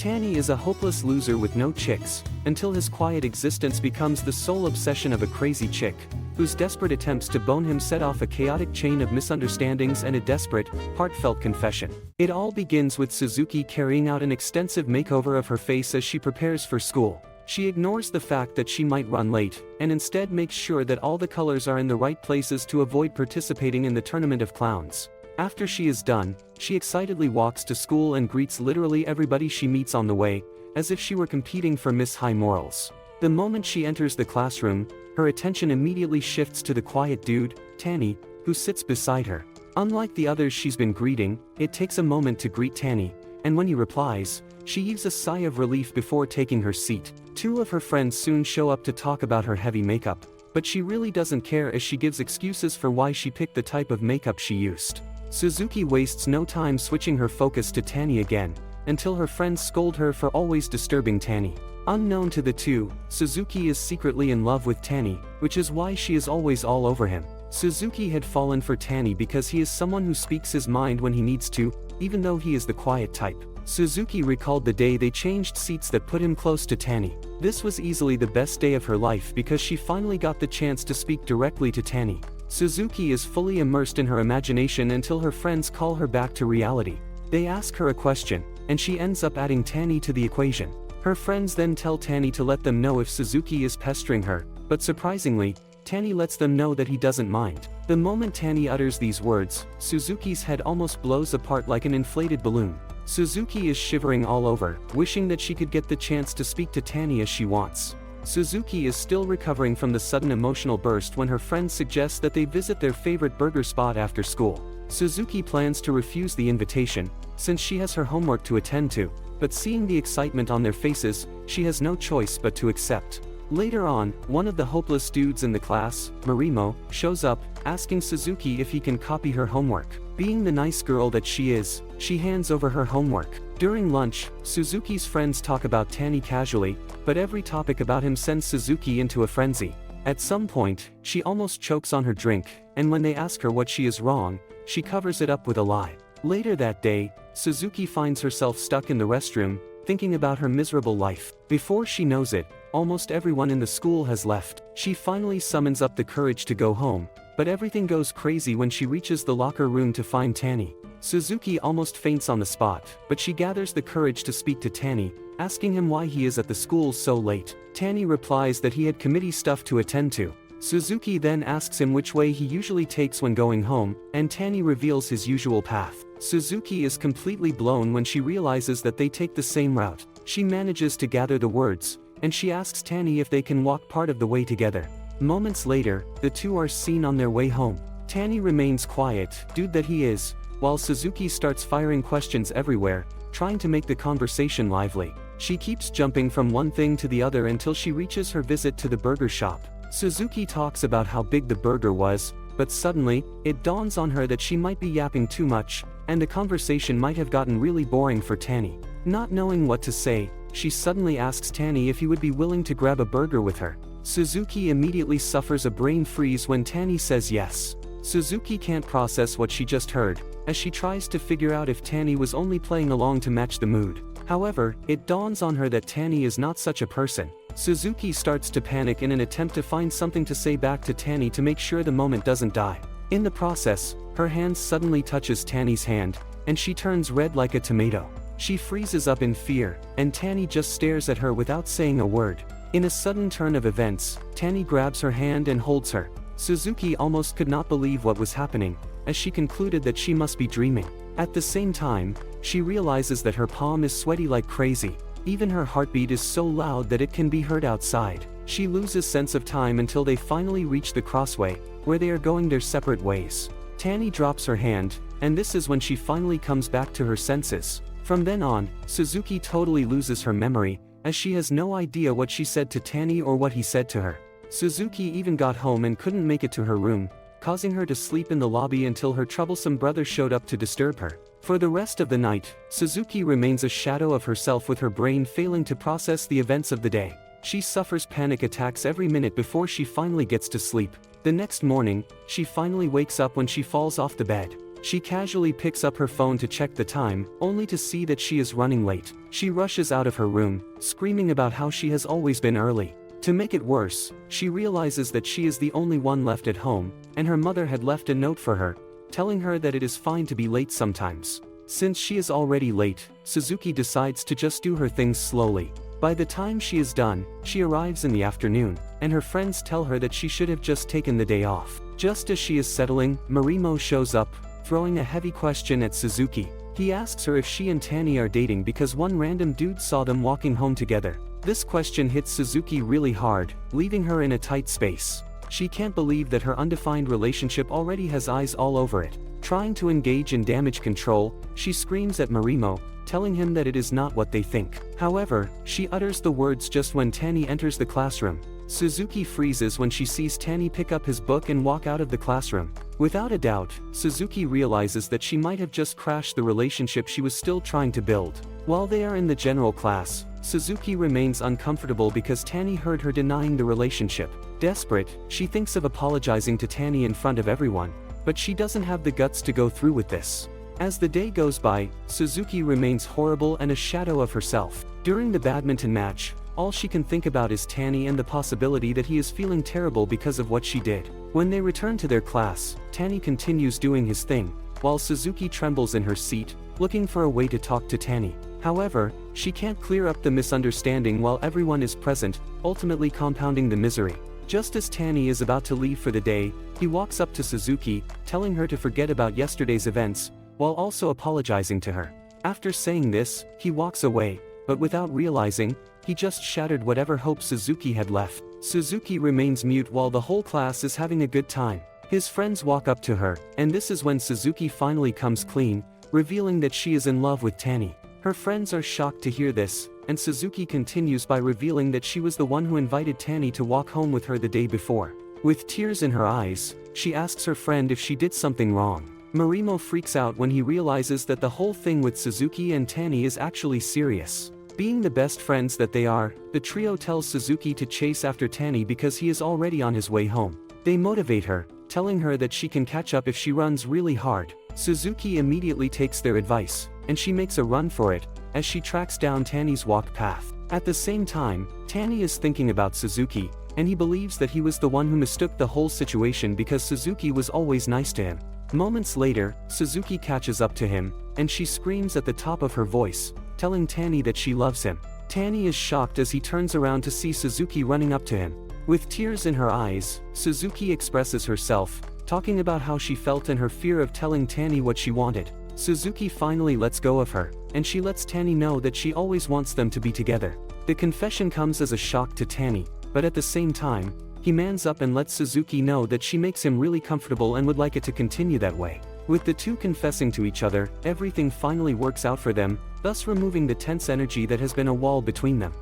Tanny is a hopeless loser with no chicks, until his quiet existence becomes the sole obsession of a crazy chick, whose desperate attempts to bone him set off a chaotic chain of misunderstandings and a desperate, heartfelt confession. It all begins with Suzuki carrying out an extensive makeover of her face as she prepares for school. She ignores the fact that she might run late, and instead makes sure that all the colors are in the right places to avoid participating in the tournament of clowns. After she is done, she excitedly walks to school and greets literally everybody she meets on the way, as if she were competing for Miss High Morals. The moment she enters the classroom, her attention immediately shifts to the quiet dude, Tanny, who sits beside her. Unlike the others she's been greeting, it takes a moment to greet Tanny, and when he replies, she heaves a sigh of relief before taking her seat. Two of her friends soon show up to talk about her heavy makeup, but she really doesn't care as she gives excuses for why she picked the type of makeup she used. Suzuki wastes no time switching her focus to Tanny again, until her friends scold her for always disturbing Tanny. Unknown to the two, Suzuki is secretly in love with Tanny, which is why she is always all over him. Suzuki had fallen for Tanny because he is someone who speaks his mind when he needs to, even though he is the quiet type. Suzuki recalled the day they changed seats that put him close to Tanny. This was easily the best day of her life because she finally got the chance to speak directly to Tanny. Suzuki is fully immersed in her imagination until her friends call her back to reality. They ask her a question, and she ends up adding Tanny to the equation. Her friends then tell Tanny to let them know if Suzuki is pestering her, but surprisingly, Tanny lets them know that he doesn't mind. The moment Tanny utters these words, Suzuki's head almost blows apart like an inflated balloon. Suzuki is shivering all over, wishing that she could get the chance to speak to Tanny as she wants. Suzuki is still recovering from the sudden emotional burst when her friends suggest that they visit their favorite burger spot after school. Suzuki plans to refuse the invitation, since she has her homework to attend to, but seeing the excitement on their faces, she has no choice but to accept. Later on, one of the hopeless dudes in the class, Marimo, shows up, asking Suzuki if he can copy her homework. Being the nice girl that she is, she hands over her homework. During lunch, Suzuki's friends talk about Tanny casually, but every topic about him sends Suzuki into a frenzy. At some point, she almost chokes on her drink, and when they ask her what she is wrong, she covers it up with a lie. Later that day, Suzuki finds herself stuck in the restroom, thinking about her miserable life. Before she knows it, almost everyone in the school has left. She finally summons up the courage to go home, but everything goes crazy when she reaches the locker room to find Tanny. Suzuki almost faints on the spot, but she gathers the courage to speak to Tanny, asking him why he is at the school so late. Tanny replies that he had committee stuff to attend to. Suzuki then asks him which way he usually takes when going home, and Tanny reveals his usual path. Suzuki is completely blown when she realizes that they take the same route. She manages to gather the words, and she asks Tanny if they can walk part of the way together. Moments later, the two are seen on their way home. Tanny remains quiet, dude that he is, while Suzuki starts firing questions everywhere, trying to make the conversation lively. She keeps jumping from one thing to the other until she reaches her visit to the burger shop. Suzuki talks about how big the burger was, but suddenly, it dawns on her that she might be yapping too much, and the conversation might have gotten really boring for Tanny. Not knowing what to say, she suddenly asks Tanny if he would be willing to grab a burger with her. Suzuki immediately suffers a brain freeze when Tanny says yes. Suzuki can't process what she just heard, as she tries to figure out if Tanny was only playing along to match the mood. However, it dawns on her that Tanny is not such a person. Suzuki starts to panic in an attempt to find something to say back to Tanny to make sure the moment doesn't die. In the process, her hand suddenly touches Tanny's hand, and she turns red like a tomato. She freezes up in fear, and Tanny just stares at her without saying a word. In a sudden turn of events, Tanny grabs her hand and holds her. Suzuki almost could not believe what was happening, as she concluded that she must be dreaming. At the same time, she realizes that her palm is sweaty like crazy. Even her heartbeat is so loud that it can be heard outside. She loses sense of time until they finally reach the crossway, where they are going their separate ways. Tanny drops her hand, and this is when she finally comes back to her senses. From then on, Suzuki totally loses her memory, as she has no idea what she said to Tanny or what he said to her. Suzuki even got home and couldn't make it to her room, causing her to sleep in the lobby until her troublesome brother showed up to disturb her. For the rest of the night, Suzuki remains a shadow of herself with her brain failing to process the events of the day. She suffers panic attacks every minute before she finally gets to sleep. The next morning, she finally wakes up when she falls off the bed. She casually picks up her phone to check the time, only to see that she is running late. She rushes out of her room, screaming about how she has always been early. To make it worse, she realizes that she is the only one left at home, and her mother had left a note for her, telling her that it is fine to be late sometimes. Since she is already late, Suzuki decides to just do her things slowly. By the time she is done, she arrives in the afternoon, and her friends tell her that she should have just taken the day off. Just as she is settling, Marimo shows up, throwing a heavy question at Suzuki. He asks her if she and Tani are dating because one random dude saw them walking home together. This question hits Suzuki really hard, leaving her in a tight space. She can't believe that her undefined relationship already has eyes all over it. Trying to engage in damage control, she screams at Marimo, telling him that it is not what they think. However, she utters the words just when Tani enters the classroom. Suzuki freezes when she sees Tani pick up his book and walk out of the classroom. Without a doubt, Suzuki realizes that she might have just crashed the relationship she was still trying to build. While they are in the general class, Suzuki remains uncomfortable because Tani heard her denying the relationship. Desperate, she thinks of apologizing to Tani in front of everyone, but she doesn't have the guts to go through with this. As the day goes by, Suzuki remains horrible and a shadow of herself. During the badminton match, all she can think about is Tani and the possibility that he is feeling terrible because of what she did. When they return to their class, Tani continues doing his thing, while Suzuki trembles in her seat, looking for a way to talk to Tani. However, she can't clear up the misunderstanding while everyone is present, ultimately compounding the misery. Just as Tani is about to leave for the day, he walks up to Suzuki, telling her to forget about yesterday's events, while also apologizing to her. After saying this, he walks away, but without realizing, he just shattered whatever hope Suzuki had left. Suzuki remains mute while the whole class is having a good time. His friends walk up to her, and this is when Suzuki finally comes clean, revealing that she is in love with Tani. Her friends are shocked to hear this, and Suzuki continues by revealing that she was the one who invited Tani to walk home with her the day before. With tears in her eyes, she asks her friend if she did something wrong. Marimo freaks out when he realizes that the whole thing with Suzuki and Tani is actually serious. Being the best friends that they are, the trio tells Suzuki to chase after Tani because he is already on his way home. They motivate her, telling her that she can catch up if she runs really hard. Suzuki immediately takes their advice, and she makes a run for it, as she tracks down Tani's walk path. At the same time, Tani is thinking about Suzuki, and he believes that he was the one who mistook the whole situation because Suzuki was always nice to him. Moments later, Suzuki catches up to him, and she screams at the top of her voice, telling Tani that she loves him. Tani is shocked as he turns around to see Suzuki running up to him. With tears in her eyes, Suzuki expresses herself, talking about how she felt and her fear of telling Tani what she wanted. Suzuki finally lets go of her, and she lets Tani know that she always wants them to be together. The confession comes as a shock to Tani, but at the same time, he mans up and lets Suzuki know that she makes him really comfortable and would like it to continue that way. With the two confessing to each other, everything finally works out for them, thus removing the tense energy that has been a wall between them.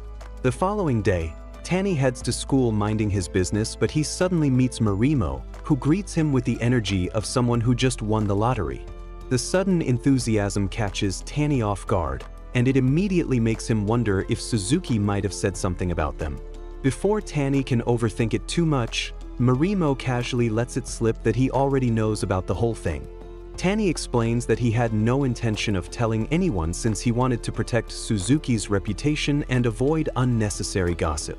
The following day, Tani heads to school minding his business, but he suddenly meets Marimo, who greets him with the energy of someone who just won the lottery. The sudden enthusiasm catches Tani off guard, and it immediately makes him wonder if Suzuki might have said something about them. Before Tani can overthink it too much, Marimo casually lets it slip that he already knows about the whole thing. Tani explains that he had no intention of telling anyone since he wanted to protect Suzuki's reputation and avoid unnecessary gossip.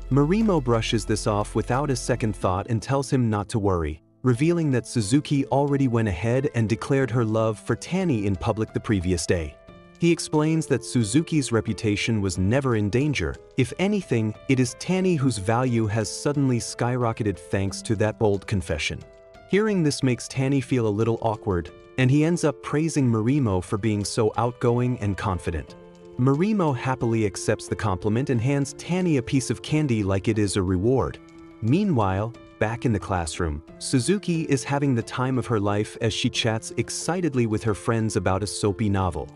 Marimo brushes this off without a second thought and tells him not to worry, revealing that Suzuki already went ahead and declared her love for Tani in public the previous day. He explains that Suzuki's reputation was never in danger. If anything, it is Tani whose value has suddenly skyrocketed thanks to that bold confession. Hearing this makes Tani feel a little awkward, and he ends up praising Marimo for being so outgoing and confident. Marimo happily accepts the compliment and hands Tani a piece of candy like it is a reward. Meanwhile, back in the classroom, Suzuki is having the time of her life as she chats excitedly with her friends about a soapy novel.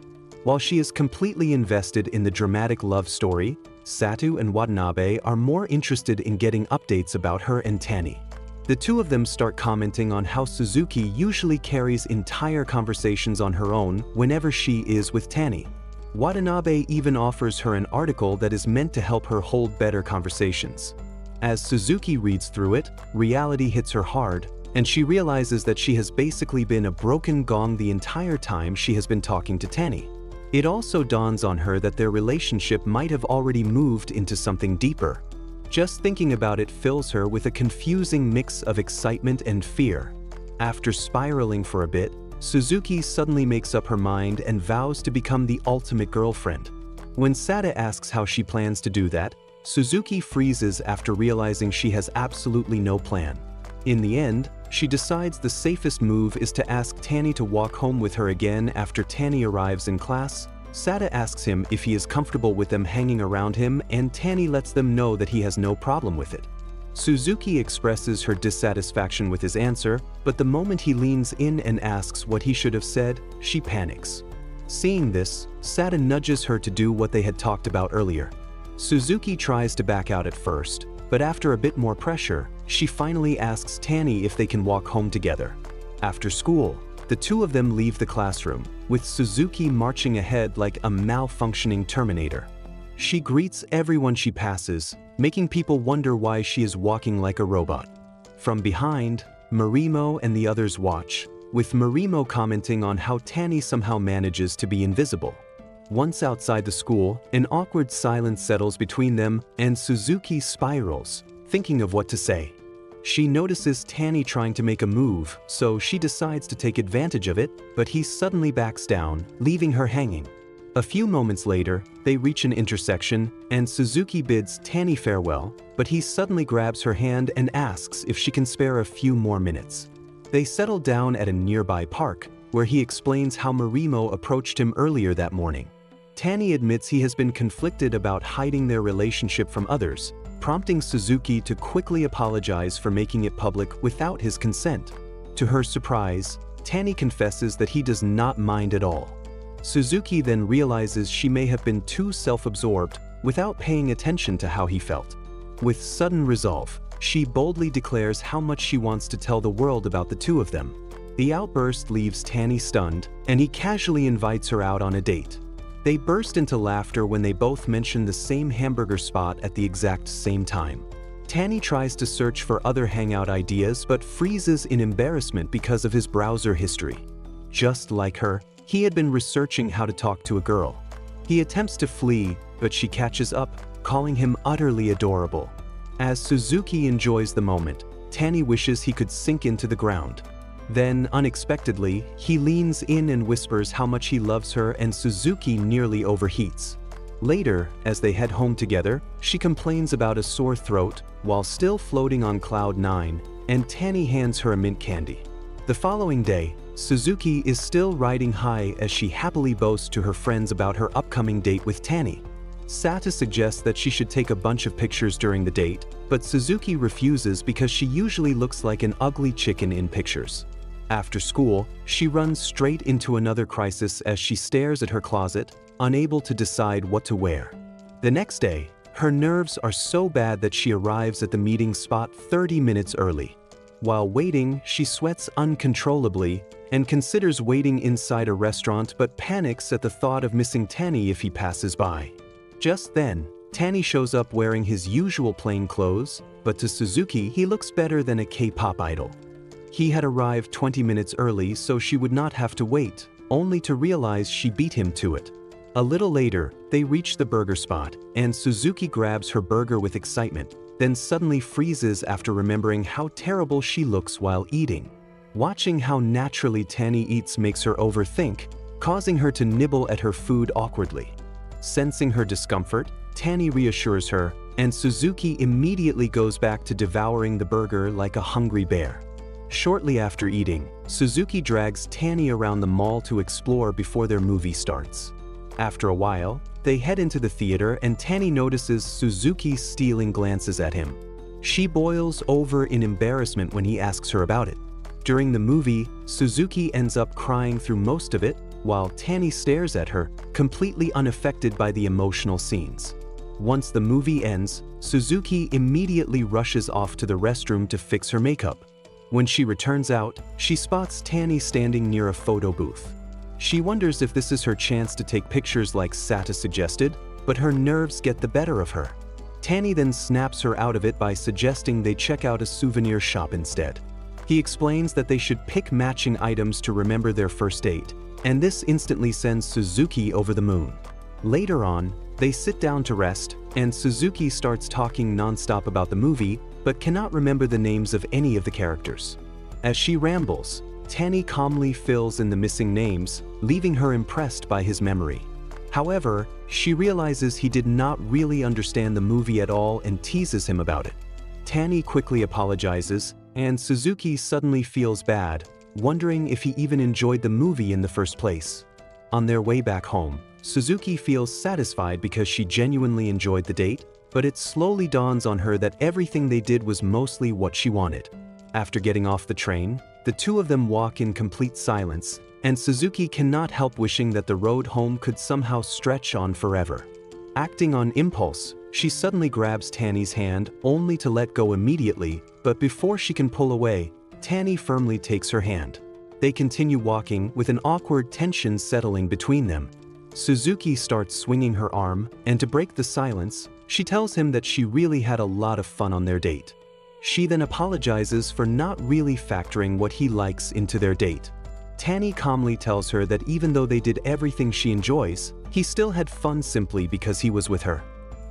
While she is completely invested in the dramatic love story, Satu and Watanabe are more interested in getting updates about her and Tani. The two of them start commenting on how Suzuki usually carries entire conversations on her own whenever she is with Tani. Watanabe even offers her an article that is meant to help her hold better conversations. As Suzuki reads through it, reality hits her hard, and she realizes that she has basically been a broken gong the entire time she has been talking to Tanny. It also dawns on her that their relationship might have already moved into something deeper. Just thinking about it fills her with a confusing mix of excitement and fear. After spiraling for a bit, Suzuki suddenly makes up her mind and vows to become the ultimate girlfriend. When Sada asks how she plans to do that, Suzuki freezes after realizing she has absolutely no plan. In the end, she decides the safest move is to ask Tanny to walk home with her again after Tanny arrives in class. Sada asks him if he is comfortable with them hanging around him, and Tanny lets them know that he has no problem with it. Suzuki expresses her dissatisfaction with his answer, but the moment he leans in and asks what he should have said, she panics. Seeing this, Sada nudges her to do what they had talked about earlier. Suzuki tries to back out at first, but after a bit more pressure, she finally asks Tanny if they can walk home together. After school, the two of them leave the classroom, with Suzuki marching ahead like a malfunctioning Terminator. She greets everyone she passes, making people wonder why she is walking like a robot. From behind, Marimo and the others watch, with Marimo commenting on how Tanny somehow manages to be invisible. Once outside the school, an awkward silence settles between them, and Suzuki spirals, thinking of what to say. She notices Tanny trying to make a move, so she decides to take advantage of it, but he suddenly backs down, leaving her hanging. A few moments later, they reach an intersection, and Suzuki bids Tanny farewell, but he suddenly grabs her hand and asks if she can spare a few more minutes. They settle down at a nearby park, where he explains how Marimo approached him earlier that morning. Tanny admits he has been conflicted about hiding their relationship from others, prompting Suzuki to quickly apologize for making it public without his consent. To her surprise, Tanny confesses that he does not mind at all. Suzuki then realizes she may have been too self-absorbed without paying attention to how he felt. With sudden resolve, she boldly declares how much she wants to tell the world about the two of them. The outburst leaves Tanny stunned, and he casually invites her out on a date. They burst into laughter when they both mention the same hamburger spot at the exact same time. Tanny tries to search for other hangout ideas but freezes in embarrassment because of his browser history. Just like her, he had been researching how to talk to a girl. He attempts to flee, but she catches up, calling him utterly adorable. As Suzuki enjoys the moment, Tanny wishes he could sink into the ground. Then, unexpectedly, he leans in and whispers how much he loves her, and Suzuki nearly overheats. Later, as they head home together, she complains about a sore throat while still floating on cloud 9, and Tanny hands her a mint candy. The following day, Suzuki is still riding high as she happily boasts to her friends about her upcoming date with Tanny. Sata suggests that she should take a bunch of pictures during the date, but Suzuki refuses because she usually looks like an ugly chicken in pictures. After school, she runs straight into another crisis as she stares at her closet, unable to decide what to wear. The next day, her nerves are so bad that she arrives at the meeting spot 30 minutes early. While waiting, she sweats uncontrollably and considers waiting inside a restaurant but panics at the thought of missing Tanny if he passes by. Just then, Tanny shows up wearing his usual plain clothes, but to Suzuki he looks better than a K-pop idol. He had arrived 20 minutes early so she would not have to wait, only to realize she beat him to it. A little later, they reach the burger spot, and Suzuki grabs her burger with excitement, then suddenly freezes after remembering how terrible she looks while eating. Watching how naturally Tanny eats makes her overthink, causing her to nibble at her food awkwardly. Sensing her discomfort, Tanny reassures her, and Suzuki immediately goes back to devouring the burger like a hungry bear. Shortly after eating, Suzuki drags Tanny around the mall to explore before their movie starts. After a while, they head into the theater and Tanny notices Suzuki stealing glances at him. She boils over in embarrassment when he asks her about it. During the movie, Suzuki ends up crying through most of it, while Tanny stares at her, completely unaffected by the emotional scenes. Once the movie ends, Suzuki immediately rushes off to the restroom to fix her makeup. When she returns out, she spots Tanny standing near a photo booth. She wonders if this is her chance to take pictures like Sata suggested, but her nerves get the better of her. Tanny then snaps her out of it by suggesting they check out a souvenir shop instead. He explains that they should pick matching items to remember their first date, and this instantly sends Suzuki over the moon. Later on, they sit down to rest, and Suzuki starts talking non-stop about the movie, but cannot remember the names of any of the characters. As she rambles, Tanny calmly fills in the missing names, leaving her impressed by his memory. However, she realizes he did not really understand the movie at all and teases him about it. Tanny quickly apologizes, and Suzuki suddenly feels bad, wondering if he even enjoyed the movie in the first place. On their way back home, Suzuki feels satisfied because she genuinely enjoyed the date, but it slowly dawns on her that everything they did was mostly what she wanted. After getting off the train, the two of them walk in complete silence, and Suzuki cannot help wishing that the road home could somehow stretch on forever. Acting on impulse, she suddenly grabs Tanny's hand only to let go immediately, but before she can pull away, Tanny firmly takes her hand. They continue walking with an awkward tension settling between them. Suzuki starts swinging her arm, and to break the silence, she tells him that she really had a lot of fun on their date. She then apologizes for not really factoring what he likes into their date. Tanny calmly tells her that even though they did everything she enjoys, he still had fun simply because he was with her.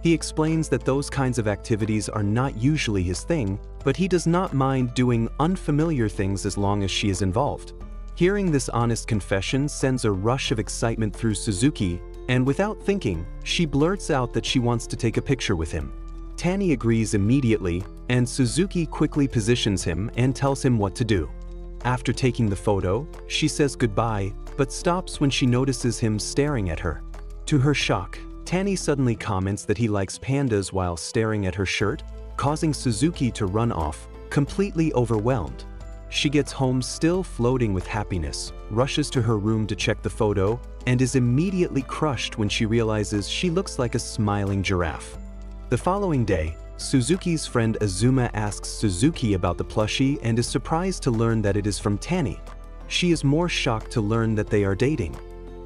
He explains that those kinds of activities are not usually his thing, but he does not mind doing unfamiliar things as long as she is involved. Hearing this honest confession sends a rush of excitement through Suzuki, and without thinking, she blurts out that she wants to take a picture with him. Tanny agrees immediately, and Suzuki quickly positions him and tells him what to do. After taking the photo, she says goodbye, but stops when she notices him staring at her. To her shock, Tanny suddenly comments that he likes pandas while staring at her shirt, causing Suzuki to run off, completely overwhelmed. She gets home still floating with happiness, rushes to her room to check the photo, and is immediately crushed when she realizes she looks like a smiling giraffe. The following day, Suzuki's friend Azuma asks Suzuki about the plushie and is surprised to learn that it is from Tanny. She is more shocked to learn that they are dating.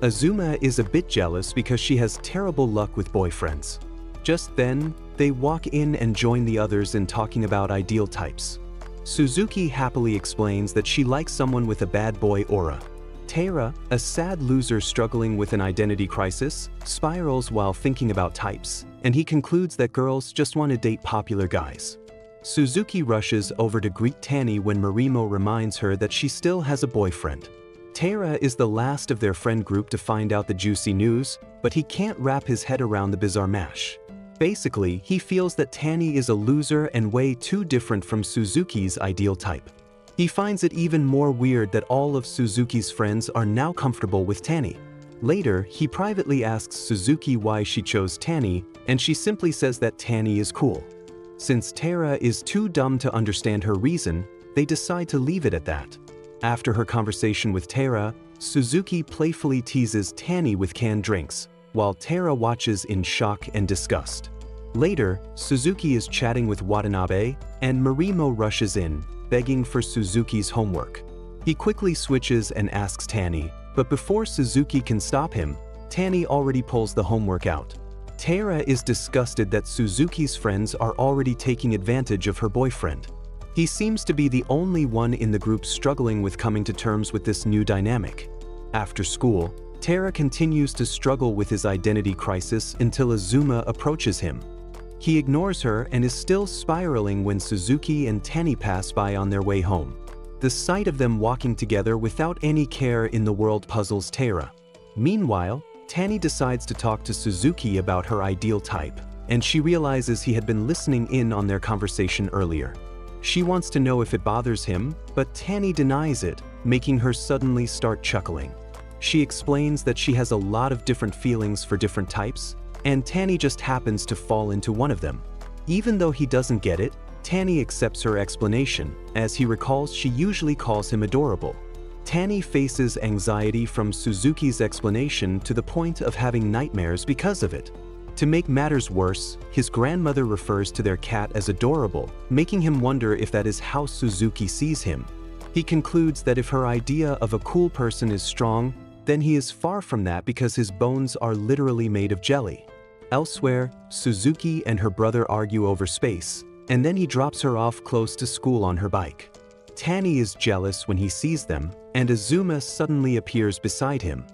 Azuma is a bit jealous because she has terrible luck with boyfriends. Just then, they walk in and join the others in talking about ideal types. Suzuki happily explains that she likes someone with a bad boy aura. Taira, a sad loser struggling with an identity crisis, spirals while thinking about types, and he concludes that girls just want to date popular guys. Suzuki rushes over to greet Tanny when Marimo reminds her that she still has a boyfriend. Taira is the last of their friend group to find out the juicy news, but he can't wrap his head around the bizarre mash. Basically, he feels that Tanny is a loser and way too different from Suzuki's ideal type. He finds it even more weird that all of Suzuki's friends are now comfortable with Tanny. Later, he privately asks Suzuki why she chose Tanny, and she simply says that Tanny is cool. Since Taira is too dumb to understand her reason, they decide to leave it at that. After her conversation with Taira, Suzuki playfully teases Tanny with canned drinks, while Taira watches in shock and disgust. Later, Suzuki is chatting with Watanabe, and Marimo rushes in, begging for Suzuki's homework. He quickly switches and asks Tanny, but before Suzuki can stop him, Tanny already pulls the homework out. Taira is disgusted that Suzuki's friends are already taking advantage of her boyfriend. He seems to be the only one in the group struggling with coming to terms with this new dynamic. After school, Taira continues to struggle with his identity crisis until Azuma approaches him. He ignores her and is still spiraling when Suzuki and Tanny pass by on their way home. The sight of them walking together without any care in the world puzzles Taira. Meanwhile, Tanny decides to talk to Suzuki about her ideal type, and she realizes he had been listening in on their conversation earlier. She wants to know if it bothers him, but Tanny denies it, making her suddenly start chuckling. She explains that she has a lot of different feelings for different types, and Tanny just happens to fall into one of them. Even though he doesn't get it, Tanny accepts her explanation, as he recalls she usually calls him adorable. Tanny faces anxiety from Suzuki's explanation to the point of having nightmares because of it. To make matters worse, his grandmother refers to their cat as adorable, making him wonder if that is how Suzuki sees him. He concludes that if her idea of a cool person is strong, then he is far from that because his bones are literally made of jelly. Elsewhere, Suzuki and her brother argue over space, and then he drops her off close to school on her bike. Tani is jealous when he sees them, and Azuma suddenly appears beside him.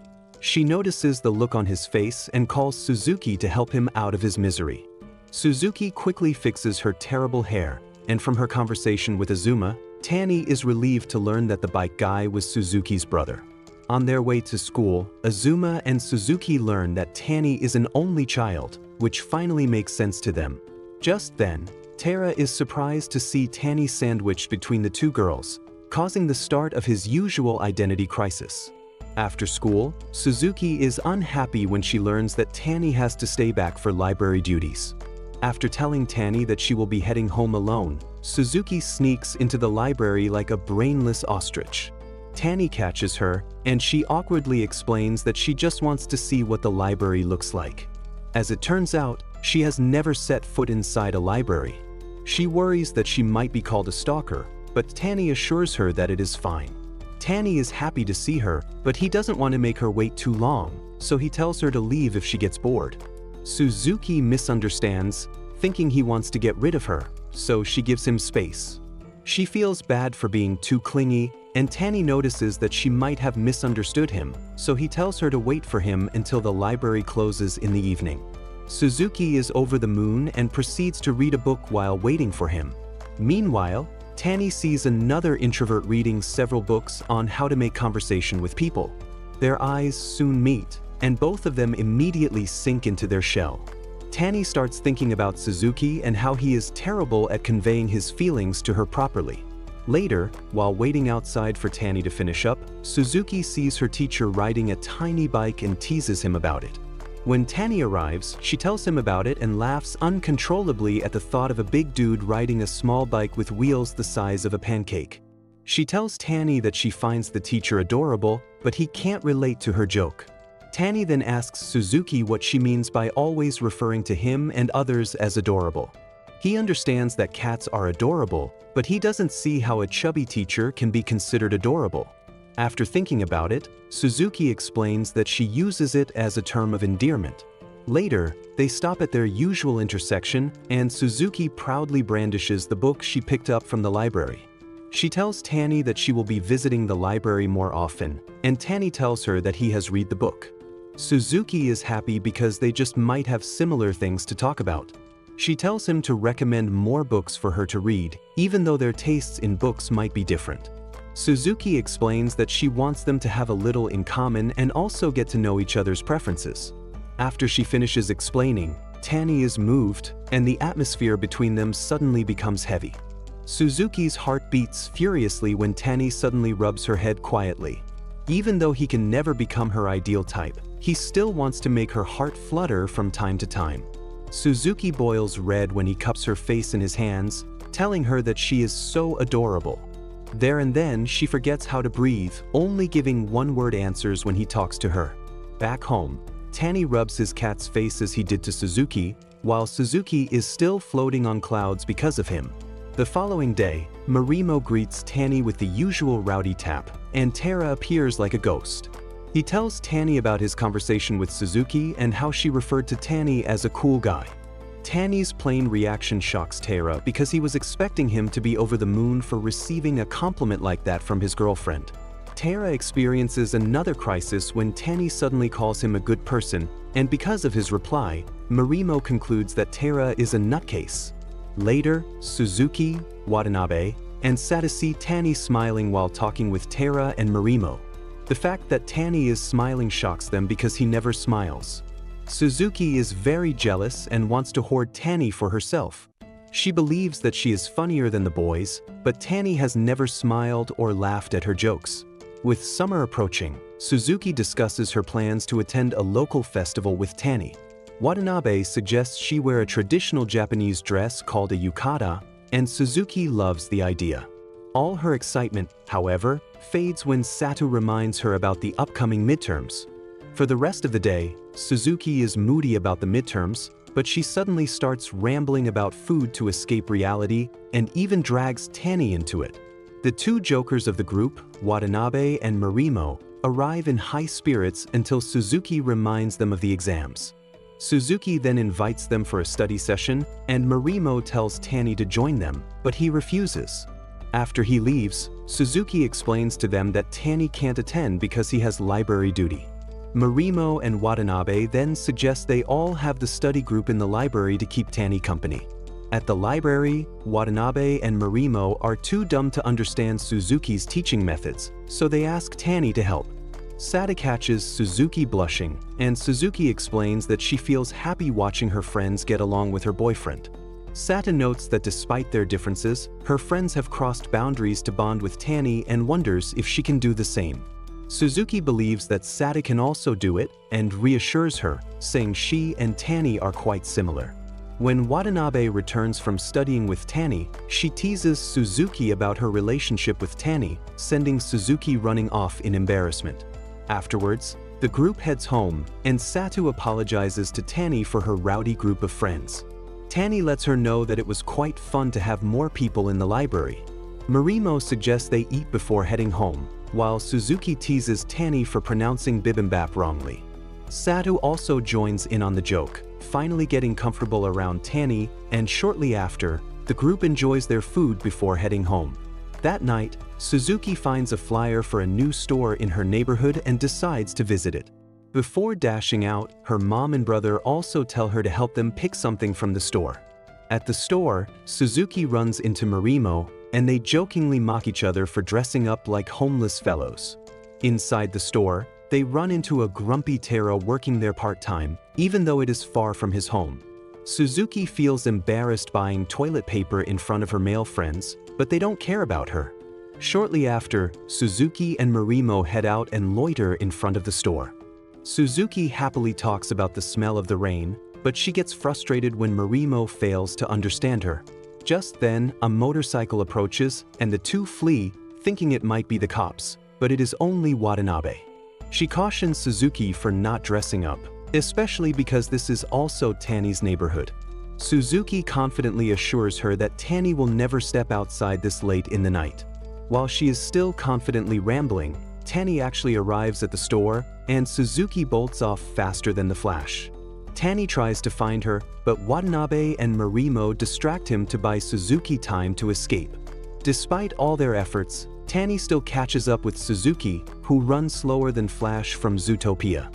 She notices the look on his face and calls Suzuki to help him out of his misery. Suzuki quickly fixes her terrible hair, and from her conversation with Azuma, Tani is relieved to learn that the bike guy was Suzuki's brother. On their way to school, Azuma and Suzuki learn that Tani is an only child, which finally makes sense to them. Just then, Tara is surprised to see Tani sandwiched between the two girls, causing the start of his usual identity crisis. After school, Suzuki is unhappy when she learns that Tani has to stay back for library duties. After telling Tani that she will be heading home alone, Suzuki sneaks into the library like a brainless ostrich. Tani catches her, and she awkwardly explains that she just wants to see what the library looks like. As it turns out, she has never set foot inside a library. She worries that she might be called a stalker, but Tani assures her that it is fine. Tani is happy to see her, but he doesn't want to make her wait too long, so he tells her to leave if she gets bored. Suzuki misunderstands, thinking he wants to get rid of her, so she gives him space. She feels bad for being too clingy, and Tani notices that she might have misunderstood him, so he tells her to wait for him until the library closes in the evening. Suzuki is over the moon and proceeds to read a book while waiting for him. Meanwhile, Tani sees another introvert reading several books on how to make conversation with people. Their eyes soon meet, and both of them immediately sink into their shell. Tani starts thinking about Suzuki and how he is terrible at conveying his feelings to her properly. Later, while waiting outside for Tani to finish up, Suzuki sees her teacher riding a tiny bike and teases him about it. When Tani arrives, she tells him about it and laughs uncontrollably at the thought of a big dude riding a small bike with wheels the size of a pancake. She tells Tani that she finds the teacher adorable, but he can't relate to her joke. Tani then asks Suzuki what she means by always referring to him and others as adorable. He understands that cats are adorable, but he doesn't see how a chubby teacher can be considered adorable. After thinking about it, Suzuki explains that she uses it as a term of endearment. Later, they stop at their usual intersection, and Suzuki proudly brandishes the book she picked up from the library. She tells Tani that she will be visiting the library more often, and Tani tells her that he has read the book. Suzuki is happy because they just might have similar things to talk about. She tells him to recommend more books for her to read, even though their tastes in books might be different. Suzuki explains that she wants them to have a little in common and also get to know each other's preferences. After she finishes explaining, Tani is moved, and the atmosphere between them suddenly becomes heavy. Suzuki's heart beats furiously when Tani suddenly rubs her head quietly. Even though he can never become her ideal type, he still wants to make her heart flutter from time to time. Suzuki boils red when he cups her face in his hands, telling her that she is so adorable. There and then, she forgets how to breathe, only giving one-word answers when he talks to her. Back home, Tani rubs his cat's face as he did to Suzuki, while Suzuki is still floating on clouds because of him. The following day, Marimo greets Tani with the usual rowdy tap, and Tara appears like a ghost. He tells Tani about his conversation with Suzuki and how she referred to Tani as a cool guy. Tani's plain reaction shocks Tara because he was expecting him to be over the moon for receiving a compliment like that from his girlfriend. Tara experiences another crisis when Tani suddenly calls him a good person, and because of his reply, Marimo concludes that Tara is a nutcase. Later, Suzuki, Watanabe, and Sata see Tani smiling while talking with Tara and Marimo. The fact that Tani is smiling shocks them because he never smiles. Suzuki is very jealous and wants to hoard Tani for herself. She believes that she is funnier than the boys, but Tani has never smiled or laughed at her jokes. With summer approaching, Suzuki discusses her plans to attend a local festival with Tani. Watanabe suggests she wear a traditional Japanese dress called a yukata, and Suzuki loves the idea. All her excitement, however, fades when Sato reminds her about the upcoming midterms. For the rest of the day, Suzuki is moody about the midterms, but she suddenly starts rambling about food to escape reality and even drags Tani into it. The two jokers of the group, Watanabe and Marimo, arrive in high spirits until Suzuki reminds them of the exams. Suzuki then invites them for a study session, and Marimo tells Tani to join them, but he refuses. After he leaves, Suzuki explains to them that Tanny can't attend because he has library duty. Marimo and Watanabe then suggest they all have the study group in the library to keep Tanny company. At the library, Watanabe and Marimo are too dumb to understand Suzuki's teaching methods, so they ask Tanny to help. Sata catches Suzuki blushing, and Suzuki explains that she feels happy watching her friends get along with her boyfriend. Sata notes that despite their differences, her friends have crossed boundaries to bond with Tanny and wonders if she can do the same. Suzuki believes that Sata can also do it and reassures her, saying she and Tanny are quite similar. When Watanabe returns from studying with Tanny, she teases Suzuki about her relationship with Tanny, sending Suzuki running off in embarrassment. Afterwards, the group heads home, and Satu apologizes to Tanny for her rowdy group of friends. Tanny lets her know that it was quite fun to have more people in the library. Marimo suggests they eat before heading home, while Suzuki teases Tanny for pronouncing bibimbap wrongly. Satu also joins in on the joke, finally getting comfortable around Tanny, and shortly after, the group enjoys their food before heading home. That night, Suzuki finds a flyer for a new store in her neighborhood and decides to visit it. Before dashing out, her mom and brother also tell her to help them pick something from the store. At the store, Suzuki runs into Marimo, and they jokingly mock each other for dressing up like homeless fellows. Inside the store, they run into a grumpy Taro working there part-time, even though it is far from his home. Suzuki feels embarrassed buying toilet paper in front of her male friends, but they don't care about her. Shortly after, Suzuki and Marimo head out and loiter in front of the store. Suzuki happily talks about the smell of the rain, but she gets frustrated when Marimo fails to understand her. Just then, a motorcycle approaches, and the two flee, thinking it might be the cops, but it is only Watanabe. She cautions Suzuki for not dressing up, especially because this is also Tanny's neighborhood. Suzuki confidently assures her that Tanny will never step outside this late in the night. While she is still confidently rambling, Tanny actually arrives at the store, and Suzuki bolts off faster than the Flash. Tanny tries to find her, but Watanabe and Marimo distract him to buy Suzuki time to escape. Despite all their efforts, Tanny still catches up with Suzuki, who runs slower than Flash from Zootopia.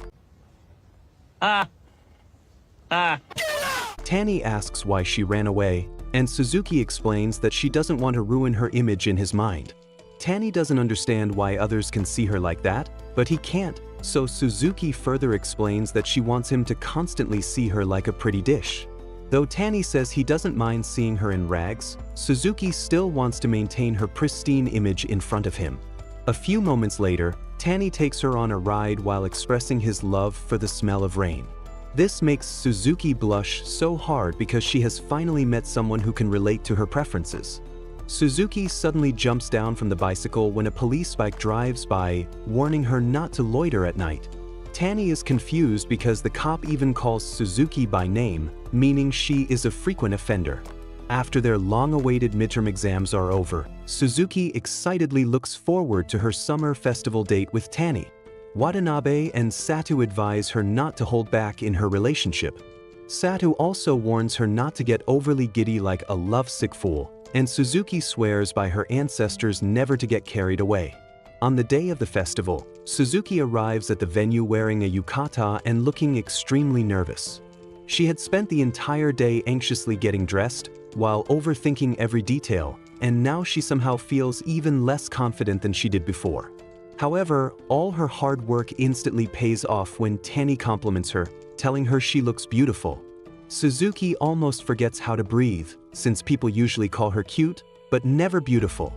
Tanny asks why she ran away, and Suzuki explains that she doesn't want to ruin her image in his mind. Tanny doesn't understand why others can see her like that, but he can't, so Suzuki further explains that she wants him to constantly see her like a pretty dish. Though Tanny says he doesn't mind seeing her in rags, Suzuki still wants to maintain her pristine image in front of him. A few moments later, Tanny takes her on a ride while expressing his love for the smell of rain. This makes Suzuki blush so hard because she has finally met someone who can relate to her preferences. Suzuki suddenly jumps down from the bicycle when a police bike drives by, warning her not to loiter at night. Tanny is confused because the cop even calls Suzuki by name, meaning she is a frequent offender. After their long-awaited midterm exams are over, Suzuki excitedly looks forward to her summer festival date with Tanny. Watanabe and Satu advise her not to hold back in her relationship. Satu also warns her not to get overly giddy like a lovesick fool, and Suzuki swears by her ancestors never to get carried away. On the day of the festival, Suzuki arrives at the venue wearing a yukata and looking extremely nervous. She had spent the entire day anxiously getting dressed, while overthinking every detail, and now she somehow feels even less confident than she did before. However, all her hard work instantly pays off when Tanny compliments her, telling her she looks beautiful. Suzuki almost forgets how to breathe, since people usually call her cute, but never beautiful.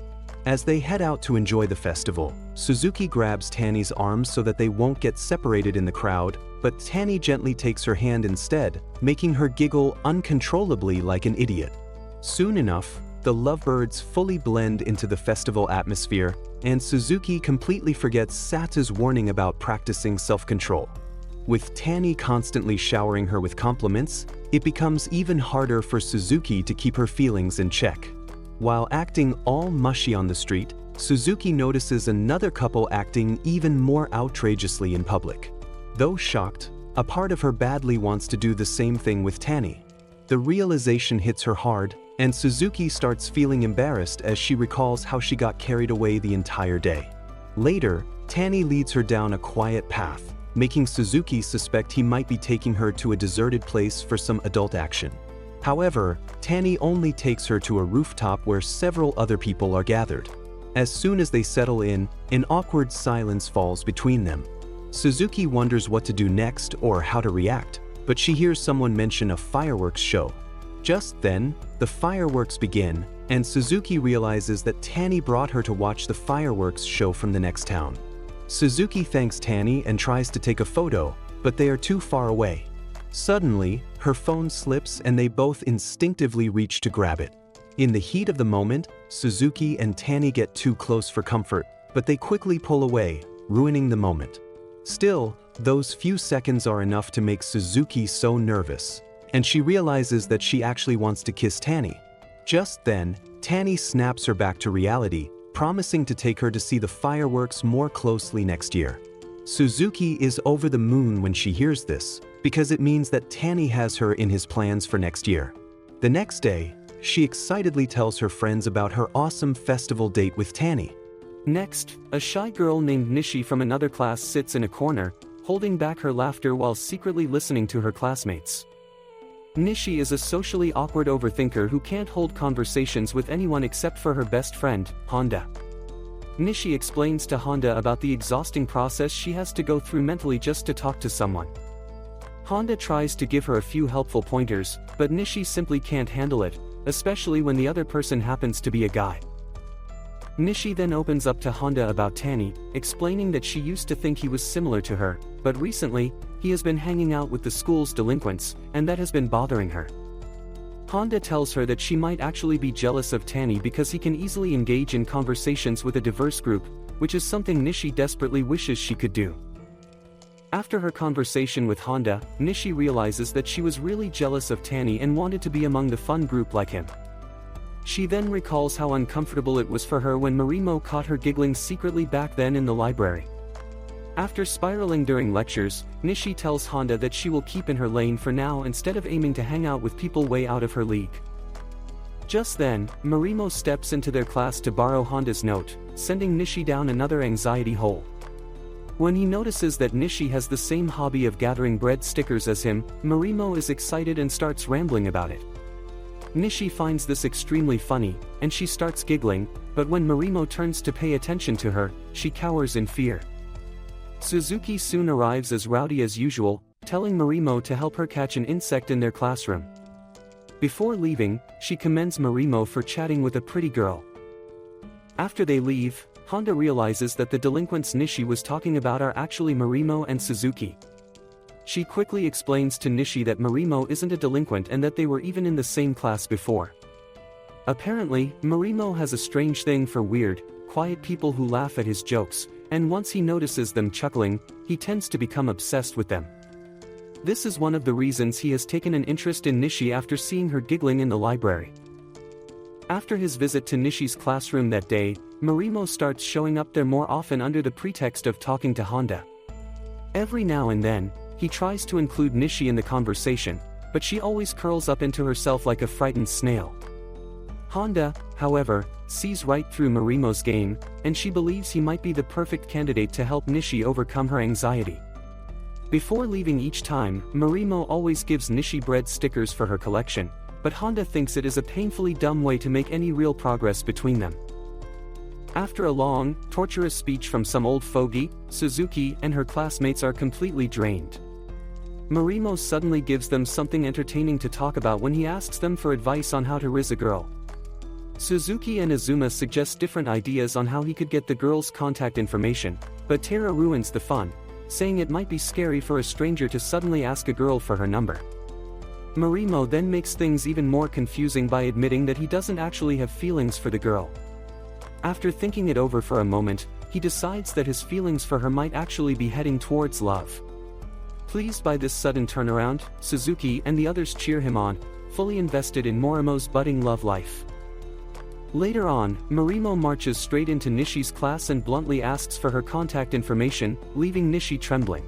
As they head out to enjoy the festival, Suzuki grabs Tanny's arms so that they won't get separated in the crowd, but Tanny gently takes her hand instead, making her giggle uncontrollably like an idiot. Soon enough, the lovebirds fully blend into the festival atmosphere, and Suzuki completely forgets Sata's warning about practicing self-control. With Tanny constantly showering her with compliments, it becomes even harder for Suzuki to keep her feelings in check. While acting all mushy on the street, Suzuki notices another couple acting even more outrageously in public. Though shocked, a part of her badly wants to do the same thing with Tanny. The realization hits her hard, And Suzuki starts feeling embarrassed as she recalls how she got carried away the entire day. Later, Tanny leads her down a quiet path, making Suzuki suspect he might be taking her to a deserted place for some adult action. However, Tanny only takes her to a rooftop where several other people are gathered. As soon as they settle in, an awkward silence falls between them. Suzuki wonders what to do next or how to react, but she hears someone mention a fireworks show. Just then, the fireworks begin, and Suzuki realizes that Tanny brought her to watch the fireworks show from the next town. Suzuki thanks Tanny and tries to take a photo, but they are too far away. Suddenly, her phone slips and they both instinctively reach to grab it. In the heat of the moment, Suzuki and Tanny get too close for comfort, but they quickly pull away, ruining the moment. Still, those few seconds are enough to make Suzuki so nervous, and she realizes that she actually wants to kiss Tanny. Just then, Tanny snaps her back to reality, promising to take her to see the fireworks more closely next year. Suzuki is over the moon when she hears this, because it means that Tanny has her in his plans for next year. The next day, she excitedly tells her friends about her awesome festival date with Tanny. Next, a shy girl named Nishi from another class sits in a corner, holding back her laughter while secretly listening to her classmates. Nishi is a socially awkward overthinker who can't hold conversations with anyone except for her best friend, Honda. Nishi explains to Honda about the exhausting process she has to go through mentally just to talk to someone. Honda tries to give her a few helpful pointers, but Nishi simply can't handle it, especially when the other person happens to be a guy. Nishi then opens up to Honda about Tanny, explaining that she used to think he was similar to her, but recently, he has been hanging out with the school's delinquents, and that has been bothering her. Honda tells her that she might actually be jealous of Tanny because he can easily engage in conversations with a diverse group, which is something Nishi desperately wishes she could do. After her conversation with Honda, Nishi realizes that she was really jealous of Tanny and wanted to be among the fun group like him. She then recalls how uncomfortable it was for her when Marimo caught her giggling secretly back then in the library. After spiraling during lectures, Nishi tells Honda that she will keep in her lane for now instead of aiming to hang out with people way out of her league. Just then, Marimo steps into their class to borrow Honda's note, sending Nishi down another anxiety hole. When he notices that Nishi has the same hobby of gathering bread stickers as him, Marimo is excited and starts rambling about it. Nishi finds this extremely funny, and she starts giggling, but when Marimo turns to pay attention to her, she cowers in fear. Suzuki soon arrives as rowdy as usual, telling Marimo to help her catch an insect in their classroom. Before leaving, she commends Marimo for chatting with a pretty girl. After they leave, Honda realizes that the delinquents Nishi was talking about are actually Marimo and Suzuki. She quickly explains to Nishi that Marimo isn't a delinquent and that they were even in the same class before. Apparently, Marimo has a strange thing for weird, quiet people who laugh at his jokes, and once he notices them chuckling, he tends to become obsessed with them. This is one of the reasons he has taken an interest in Nishi after seeing her giggling in the library. After his visit to Nishi's classroom that day, Marimo starts showing up there more often under the pretext of talking to Honda. Every now and then, he tries to include Nishi in the conversation, but she always curls up into herself like a frightened snail. Honda, however, sees right through Marimo's game, and she believes he might be the perfect candidate to help Nishi overcome her anxiety. Before leaving each time, Marimo always gives Nishi bread stickers for her collection, but Honda thinks it is a painfully dumb way to make any real progress between them. After a long, torturous speech from some old fogey, Suzuki and her classmates are completely drained. Marimo suddenly gives them something entertaining to talk about when he asks them for advice on how to rizz a girl. Suzuki and Azuma suggest different ideas on how he could get the girl's contact information, but Tara ruins the fun, saying it might be scary for a stranger to suddenly ask a girl for her number. Marimo then makes things even more confusing by admitting that he doesn't actually have feelings for the girl. After thinking it over for a moment, he decides that his feelings for her might actually be heading towards love. Pleased by this sudden turnaround, Suzuki and the others cheer him on, fully invested in Morimo's budding love life. Later on, Marimo marches straight into Nishi's class and bluntly asks for her contact information, leaving Nishi trembling.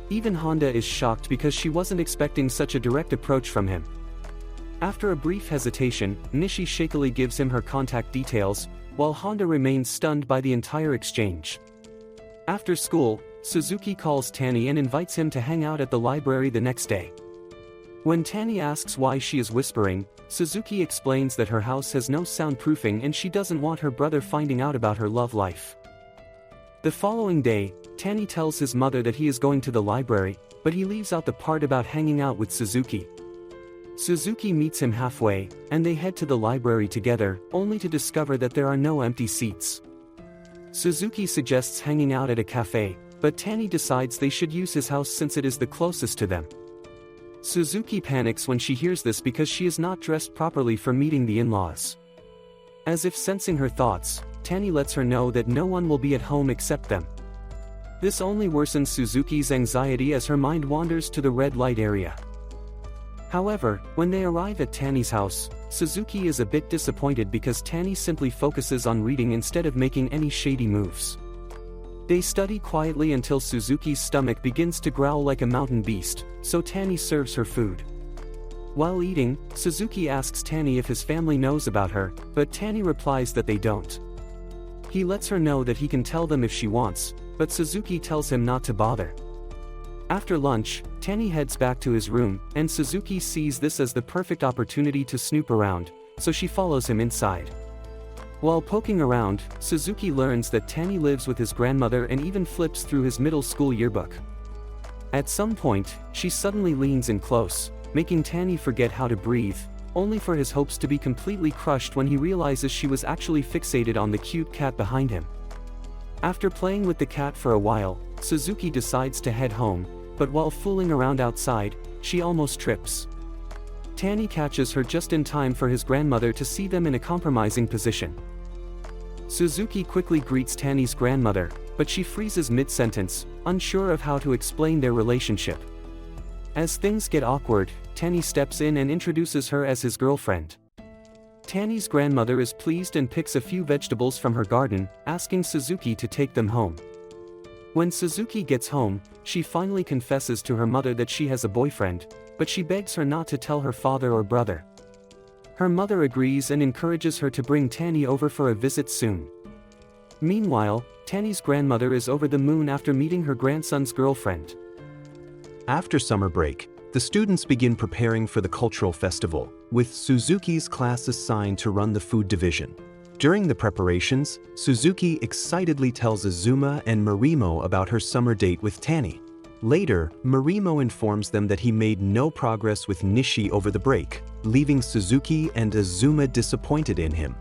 Even Honda is shocked because she wasn't expecting such a direct approach from him. After a brief hesitation, Nishi shakily gives him her contact details, while Honda remains stunned by the entire exchange. After school, Suzuki calls Tani and invites him to hang out at the library the next day. When Tani asks why she is whispering, Suzuki explains that her house has no soundproofing and she doesn't want her brother finding out about her love life. The following day, Tani tells his mother that he is going to the library, but he leaves out the part about hanging out with Suzuki. Suzuki meets him halfway, and they head to the library together, only to discover that there are no empty seats. Suzuki suggests hanging out at a cafe, but Tani decides they should use his house since it is the closest to them. Suzuki panics when she hears this because she is not dressed properly for meeting the in-laws. As if sensing her thoughts, Tani lets her know that no one will be at home except them. This only worsens Suzuki's anxiety as her mind wanders to the red light area. However, when they arrive at Tani's house, Suzuki is a bit disappointed because Tani simply focuses on reading instead of making any shady moves. They study quietly until Suzuki's stomach begins to growl like a mountain beast, so Tani serves her food. While eating, Suzuki asks Tani if his family knows about her, but Tani replies that they don't. He lets her know that he can tell them if she wants, but Suzuki tells him not to bother. After lunch, Tani heads back to his room, and Suzuki sees this as the perfect opportunity to snoop around, so she follows him inside. While poking around, Suzuki learns that Tani lives with his grandmother and even flips through his middle school yearbook. At some point, she suddenly leans in close, making Tani forget how to breathe, only for his hopes to be completely crushed when he realizes she was actually fixated on the cute cat behind him. After playing with the cat for a while, Suzuki decides to head home, but while fooling around outside, she almost trips. Tani catches her just in time for his grandmother to see them in a compromising position. Suzuki quickly greets Tani's grandmother, but she freezes mid-sentence, unsure of how to explain their relationship. As things get awkward, Tani steps in and introduces her as his girlfriend. Tani's grandmother is pleased and picks a few vegetables from her garden, asking Suzuki to take them home. When Suzuki gets home, she finally confesses to her mother that she has a boyfriend, but she begs her not to tell her father or brother. Her mother agrees and encourages her to bring Tani over for a visit soon. Meanwhile, Tani's grandmother is over the moon after meeting her grandson's girlfriend. After summer break, the students begin preparing for the cultural festival, with Suzuki's class assigned to run the food division. During the preparations, Suzuki excitedly tells Azuma and Marimo about her summer date with Tani. Later, Marimo informs them that he made no progress with Nishi over the break, leaving Suzuki and Azuma disappointed in him.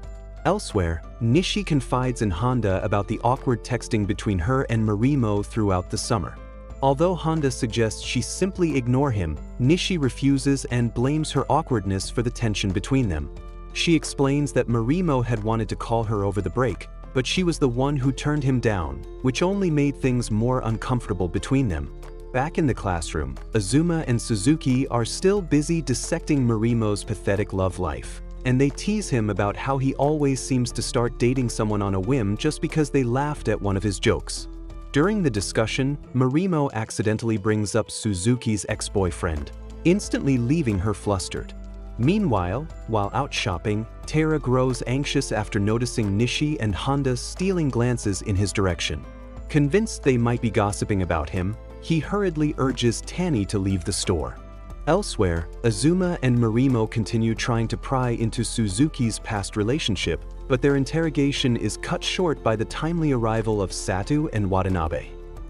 Elsewhere, Nishi confides in Honda about the awkward texting between her and Marimo throughout the summer. Although Honda suggests she simply ignore him, Nishi refuses and blames her awkwardness for the tension between them. She explains that Marimo had wanted to call her over the break, but she was the one who turned him down, which only made things more uncomfortable between them. Back in the classroom, Azuma and Suzuki are still busy dissecting Marimo's pathetic love life, and they tease him about how he always seems to start dating someone on a whim just because they laughed at one of his jokes. During the discussion, Marimo accidentally brings up Suzuki's ex-boyfriend, instantly leaving her flustered. Meanwhile, while out shopping, Tara grows anxious after noticing Nishi and Honda stealing glances in his direction. Convinced they might be gossiping about him, he hurriedly urges Tani to leave the store. Elsewhere, Azuma and Marimo continue trying to pry into Suzuki's past relationship, but their interrogation is cut short by the timely arrival of Satu and Watanabe.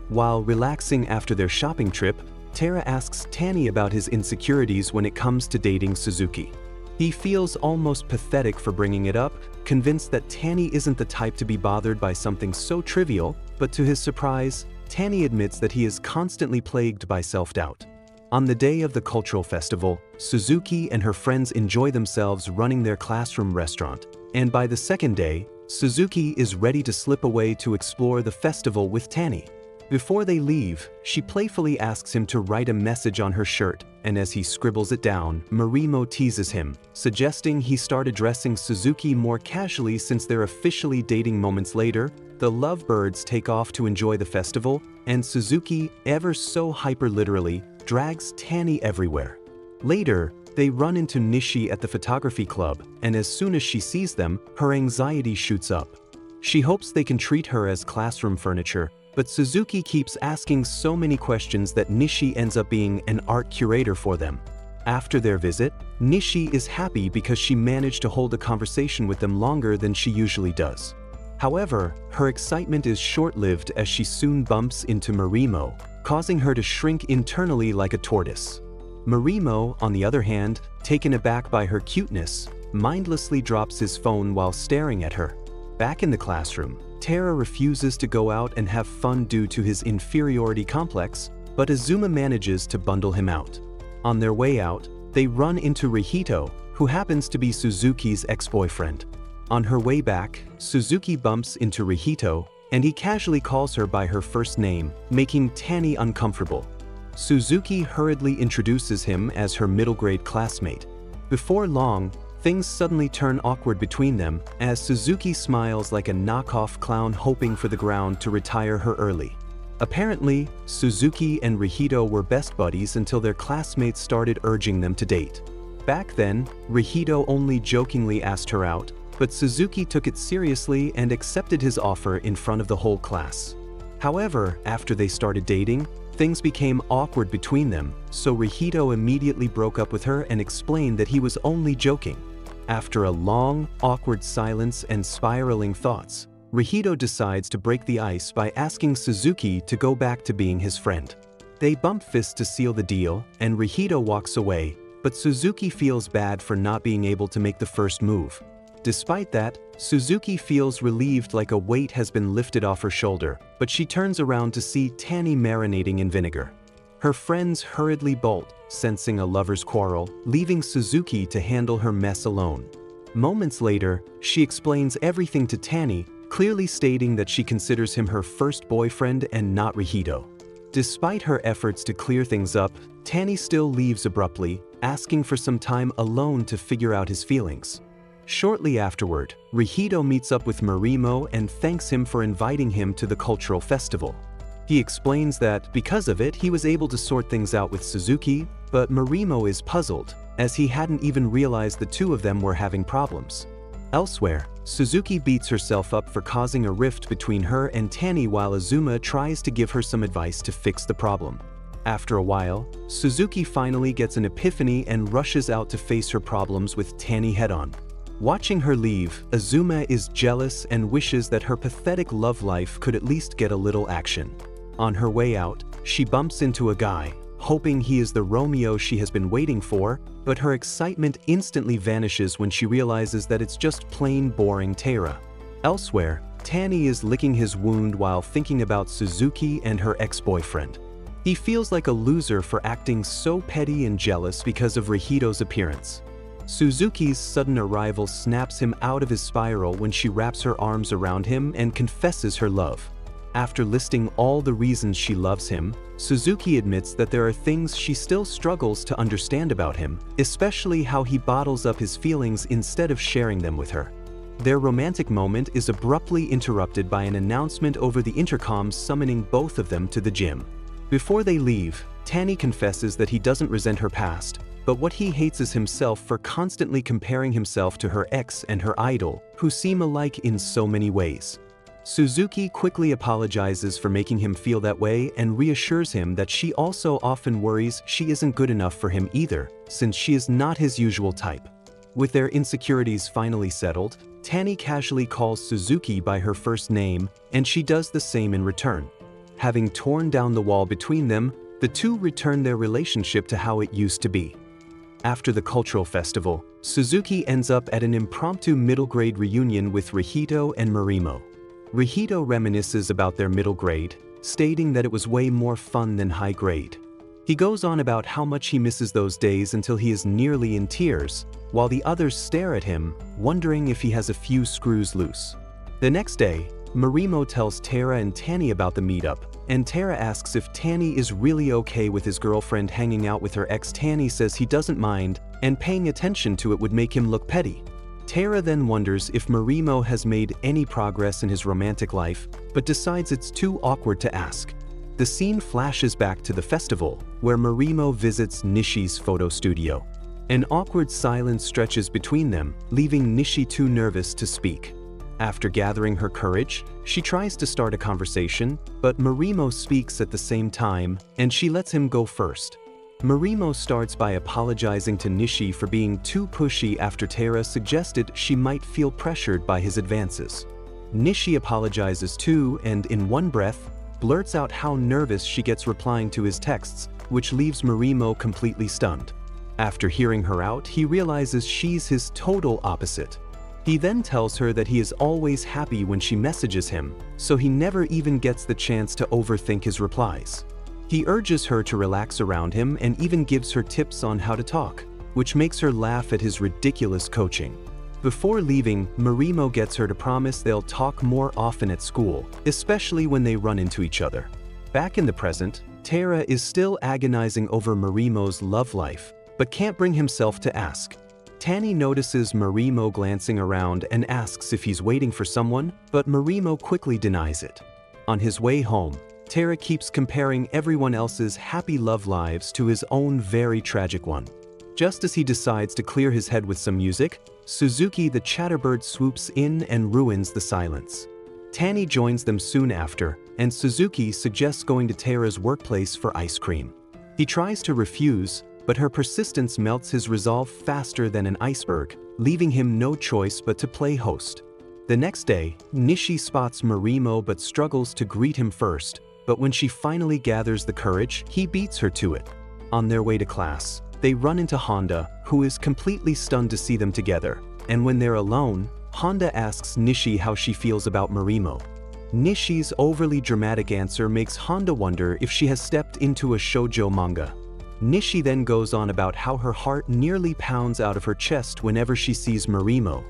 While relaxing after their shopping trip, Tara asks Tani about his insecurities when it comes to dating Suzuki. He feels almost pathetic for bringing it up, convinced that Tani isn't the type to be bothered by something so trivial, but to his surprise, Tani admits that he is constantly plagued by self-doubt. On the day of the cultural festival, Suzuki and her friends enjoy themselves running their classroom restaurant, and by the second day, Suzuki is ready to slip away to explore the festival with Tani. Before they leave, she playfully asks him to write a message on her shirt, and as he scribbles it down, Marimo teases him, suggesting he start addressing Suzuki more casually since they're officially dating. Moments later, the lovebirds take off to enjoy the festival, and Suzuki, ever so hyper-literally, drags Tani everywhere. Later, They run into Nishi at the photography club, and as soon as she sees them, her anxiety shoots up. She hopes they can treat her as classroom furniture, but Suzuki keeps asking so many questions that Nishi ends up being an art curator for them. After their visit, Nishi is happy because she managed to hold a conversation with them longer than she usually does. However, her excitement is short-lived as she soon bumps into Marimo, causing her to shrink internally like a tortoise. Marimo, on the other hand, taken aback by her cuteness, mindlessly drops his phone while staring at her. Back in the classroom, Tara refuses to go out and have fun due to his inferiority complex, but Azuma manages to bundle him out. On their way out, they run into Rihito, who happens to be Suzuki's ex-boyfriend. On her way back, Suzuki bumps into Rihito, and he casually calls her by her first name, making Tani uncomfortable. Suzuki hurriedly introduces him as her middle-grade classmate. Before long, things suddenly turn awkward between them as Suzuki smiles like a knockoff clown hoping for the ground to retire her early. Apparently, Suzuki and Rihito were best buddies until their classmates started urging them to date. Back then, Rihito only jokingly asked her out, but Suzuki took it seriously and accepted his offer in front of the whole class. However, after they started dating, things became awkward between them, so Rihito immediately broke up with her and explained that he was only joking. After a long, awkward silence and spiraling thoughts, Rihito decides to break the ice by asking Suzuki to go back to being his friend. They bump fists to seal the deal, and Rihito walks away, but Suzuki feels bad for not being able to make the first move. Despite that, Suzuki feels relieved like a weight has been lifted off her shoulder, but she turns around to see Tani marinating in vinegar. Her friends hurriedly bolt, sensing a lover's quarrel, leaving Suzuki to handle her mess alone. Moments later, she explains everything to Tani, clearly stating that she considers him her first boyfriend and not Rihito. Despite her efforts to clear things up, Tani still leaves abruptly, asking for some time alone to figure out his feelings. Shortly afterward, Rihito meets up with Marimo and thanks him for inviting him to the cultural festival. He explains that because of it he was able to sort things out with Suzuki, but Marimo is puzzled, as he hadn't even realized the two of them were having problems. Elsewhere, Suzuki beats herself up for causing a rift between her and Tani while Azuma tries to give her some advice to fix the problem. After a while, Suzuki finally gets an epiphany and rushes out to face her problems with Tani head-on. Watching her leave, Azuma is jealous and wishes that her pathetic love life could at least get a little action. On her way out, she bumps into a guy, hoping he is the Romeo she has been waiting for, but her excitement instantly vanishes when she realizes that it's just plain boring Tara. Elsewhere, Tani is licking his wound while thinking about Suzuki and her ex-boyfriend. He feels like a loser for acting so petty and jealous because of Rihito's appearance. Suzuki's sudden arrival snaps him out of his spiral when she wraps her arms around him and confesses her love. After listing all the reasons she loves him, Suzuki admits that there are things she still struggles to understand about him, especially how he bottles up his feelings instead of sharing them with her. Their romantic moment is abruptly interrupted by an announcement over the intercom summoning both of them to the gym. Before they leave, Tani confesses that he doesn't resent her past, but what he hates is himself for constantly comparing himself to her ex and her idol, who seem alike in so many ways. Suzuki quickly apologizes for making him feel that way and reassures him that she also often worries she isn't good enough for him either, since she is not his usual type. With their insecurities finally settled, Tani casually calls Suzuki by her first name, and she does the same in return. Having torn down the wall between them, the two return their relationship to how it used to be. After the cultural festival, Suzuki ends up at an impromptu middle grade reunion with Rihito and Marimo. Rihito reminisces about their middle grade, stating that it was way more fun than high grade. He goes on about how much he misses those days until he is nearly in tears, while the others stare at him, wondering if he has a few screws loose. The next day, Marimo tells Tara and Tani about the meetup, and Tara asks if Tani is really okay with his girlfriend hanging out with her ex. Tani says he doesn't mind, and paying attention to it would make him look petty. Tara then wonders if Marimo has made any progress in his romantic life, but decides it's too awkward to ask. The scene flashes back to the festival, where Marimo visits Nishi's photo studio. An awkward silence stretches between them, leaving Nishi too nervous to speak. After gathering her courage, she tries to start a conversation, but Marimo speaks at the same time, and she lets him go first. Marimo starts by apologizing to Nishi for being too pushy after Tara suggested she might feel pressured by his advances. Nishi apologizes too and, in one breath, blurts out how nervous she gets replying to his texts, which leaves Marimo completely stunned. After hearing her out, he realizes she's his total opposite. He then tells her that he is always happy when she messages him, so he never even gets the chance to overthink his replies. He urges her to relax around him and even gives her tips on how to talk, which makes her laugh at his ridiculous coaching. Before leaving, Marimo gets her to promise they'll talk more often at school, especially when they run into each other. Back in the present, Tara is still agonizing over Marimo's love life, but can't bring himself to ask. Tanny notices Marimo glancing around and asks if he's waiting for someone, but Marimo quickly denies it. On his way home, Tara keeps comparing everyone else's happy love lives to his own very tragic one. Just as he decides to clear his head with some music, Suzuki the Chatterbird swoops in and ruins the silence. Tanny joins them soon after, and Suzuki suggests going to Tara's workplace for ice cream. He tries to refuse, but her persistence melts his resolve faster than an iceberg, leaving him no choice but to play host. The next day, Nishi spots Marimo but struggles to greet him first, but when she finally gathers the courage, he beats her to it. On their way to class, they run into Honda, who is completely stunned to see them together, and when they're alone, Honda asks Nishi how she feels about Marimo. Nishi's overly dramatic answer makes Honda wonder if she has stepped into a shoujo manga. Nishi then goes on about how her heart nearly pounds out of her chest whenever she sees Marimo.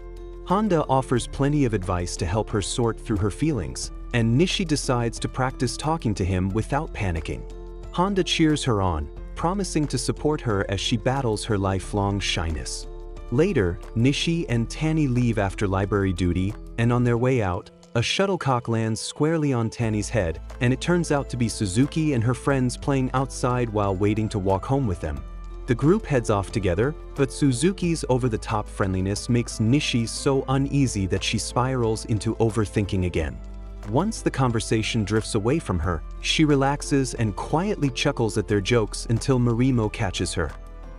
Honda offers plenty of advice to help her sort through her feelings, and Nishi decides to practice talking to him without panicking. Honda cheers her on, promising to support her as she battles her lifelong shyness. Later, Nishi and Tanny leave after library duty, and on their way out, a shuttlecock lands squarely on Tanny's head, and it turns out to be Suzuki and her friends playing outside while waiting to walk home with them. The group heads off together, but Suzuki's over-the-top friendliness makes Nishi so uneasy that she spirals into overthinking again. Once the conversation drifts away from her, she relaxes and quietly chuckles at their jokes until Marimo catches her.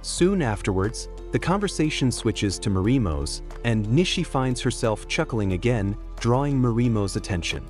Soon afterwards, the conversation switches to Marimo's, and Nishi finds herself chuckling again, drawing Marimo's attention.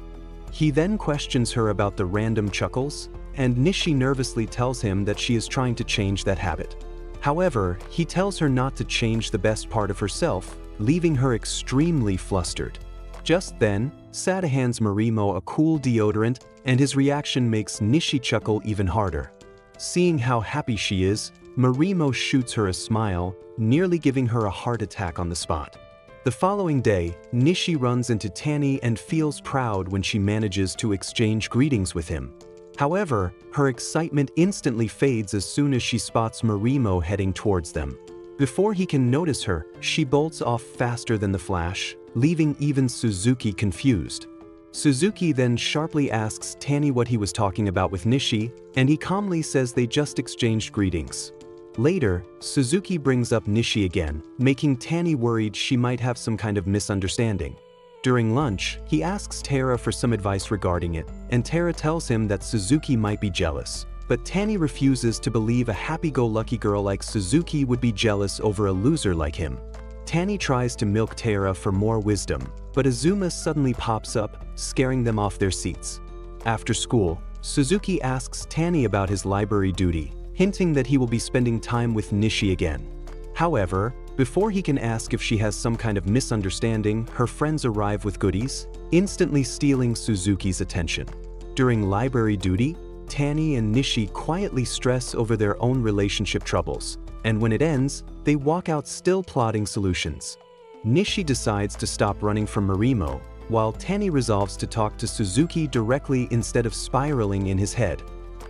He then questions her about the random chuckles, and Nishi nervously tells him that she is trying to change that habit. However, he tells her not to change the best part of herself, leaving her extremely flustered. Just then, Sada hands Marimo a cool deodorant, and his reaction makes Nishi chuckle even harder. Seeing how happy she is, Marimo shoots her a smile, nearly giving her a heart attack on the spot. The following day, Nishi runs into Tanny and feels proud when she manages to exchange greetings with him. However, her excitement instantly fades as soon as she spots Marimo heading towards them. Before he can notice her, she bolts off faster than the flash, leaving even Suzuki confused. Suzuki then sharply asks Tanny what he was talking about with Nishi, and he calmly says they just exchanged greetings. Later, Suzuki brings up Nishi again, making Tanny worried she might have some kind of misunderstanding. During lunch, he asks Tara for some advice regarding it, and Tara tells him that Suzuki might be jealous. But Tanny refuses to believe a happy-go-lucky girl like Suzuki would be jealous over a loser like him. Tanny tries to milk Tara for more wisdom, but Azuma suddenly pops up, scaring them off their seats. After school, Suzuki asks Tanny about his library duty, hinting that he will be spending time with Nishi again. However, before he can ask if she has some kind of misunderstanding, her friends arrive with goodies, instantly stealing Suzuki's attention. During library duty, Tanny and Nishi quietly stress over their own relationship troubles, and when it ends, they walk out still plotting solutions. Nishi decides to stop running from Marimo, while Tanny resolves to talk to Suzuki directly instead of spiraling in his head.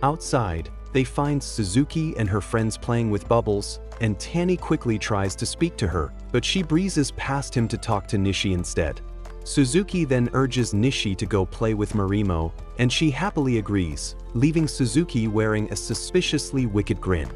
Outside, they find Suzuki and her friends playing with bubbles, and Tanny quickly tries to speak to her, but she breezes past him to talk to Nishi instead. Suzuki then urges Nishi to go play with Marimo, and she happily agrees, leaving Suzuki wearing a suspiciously wicked grin.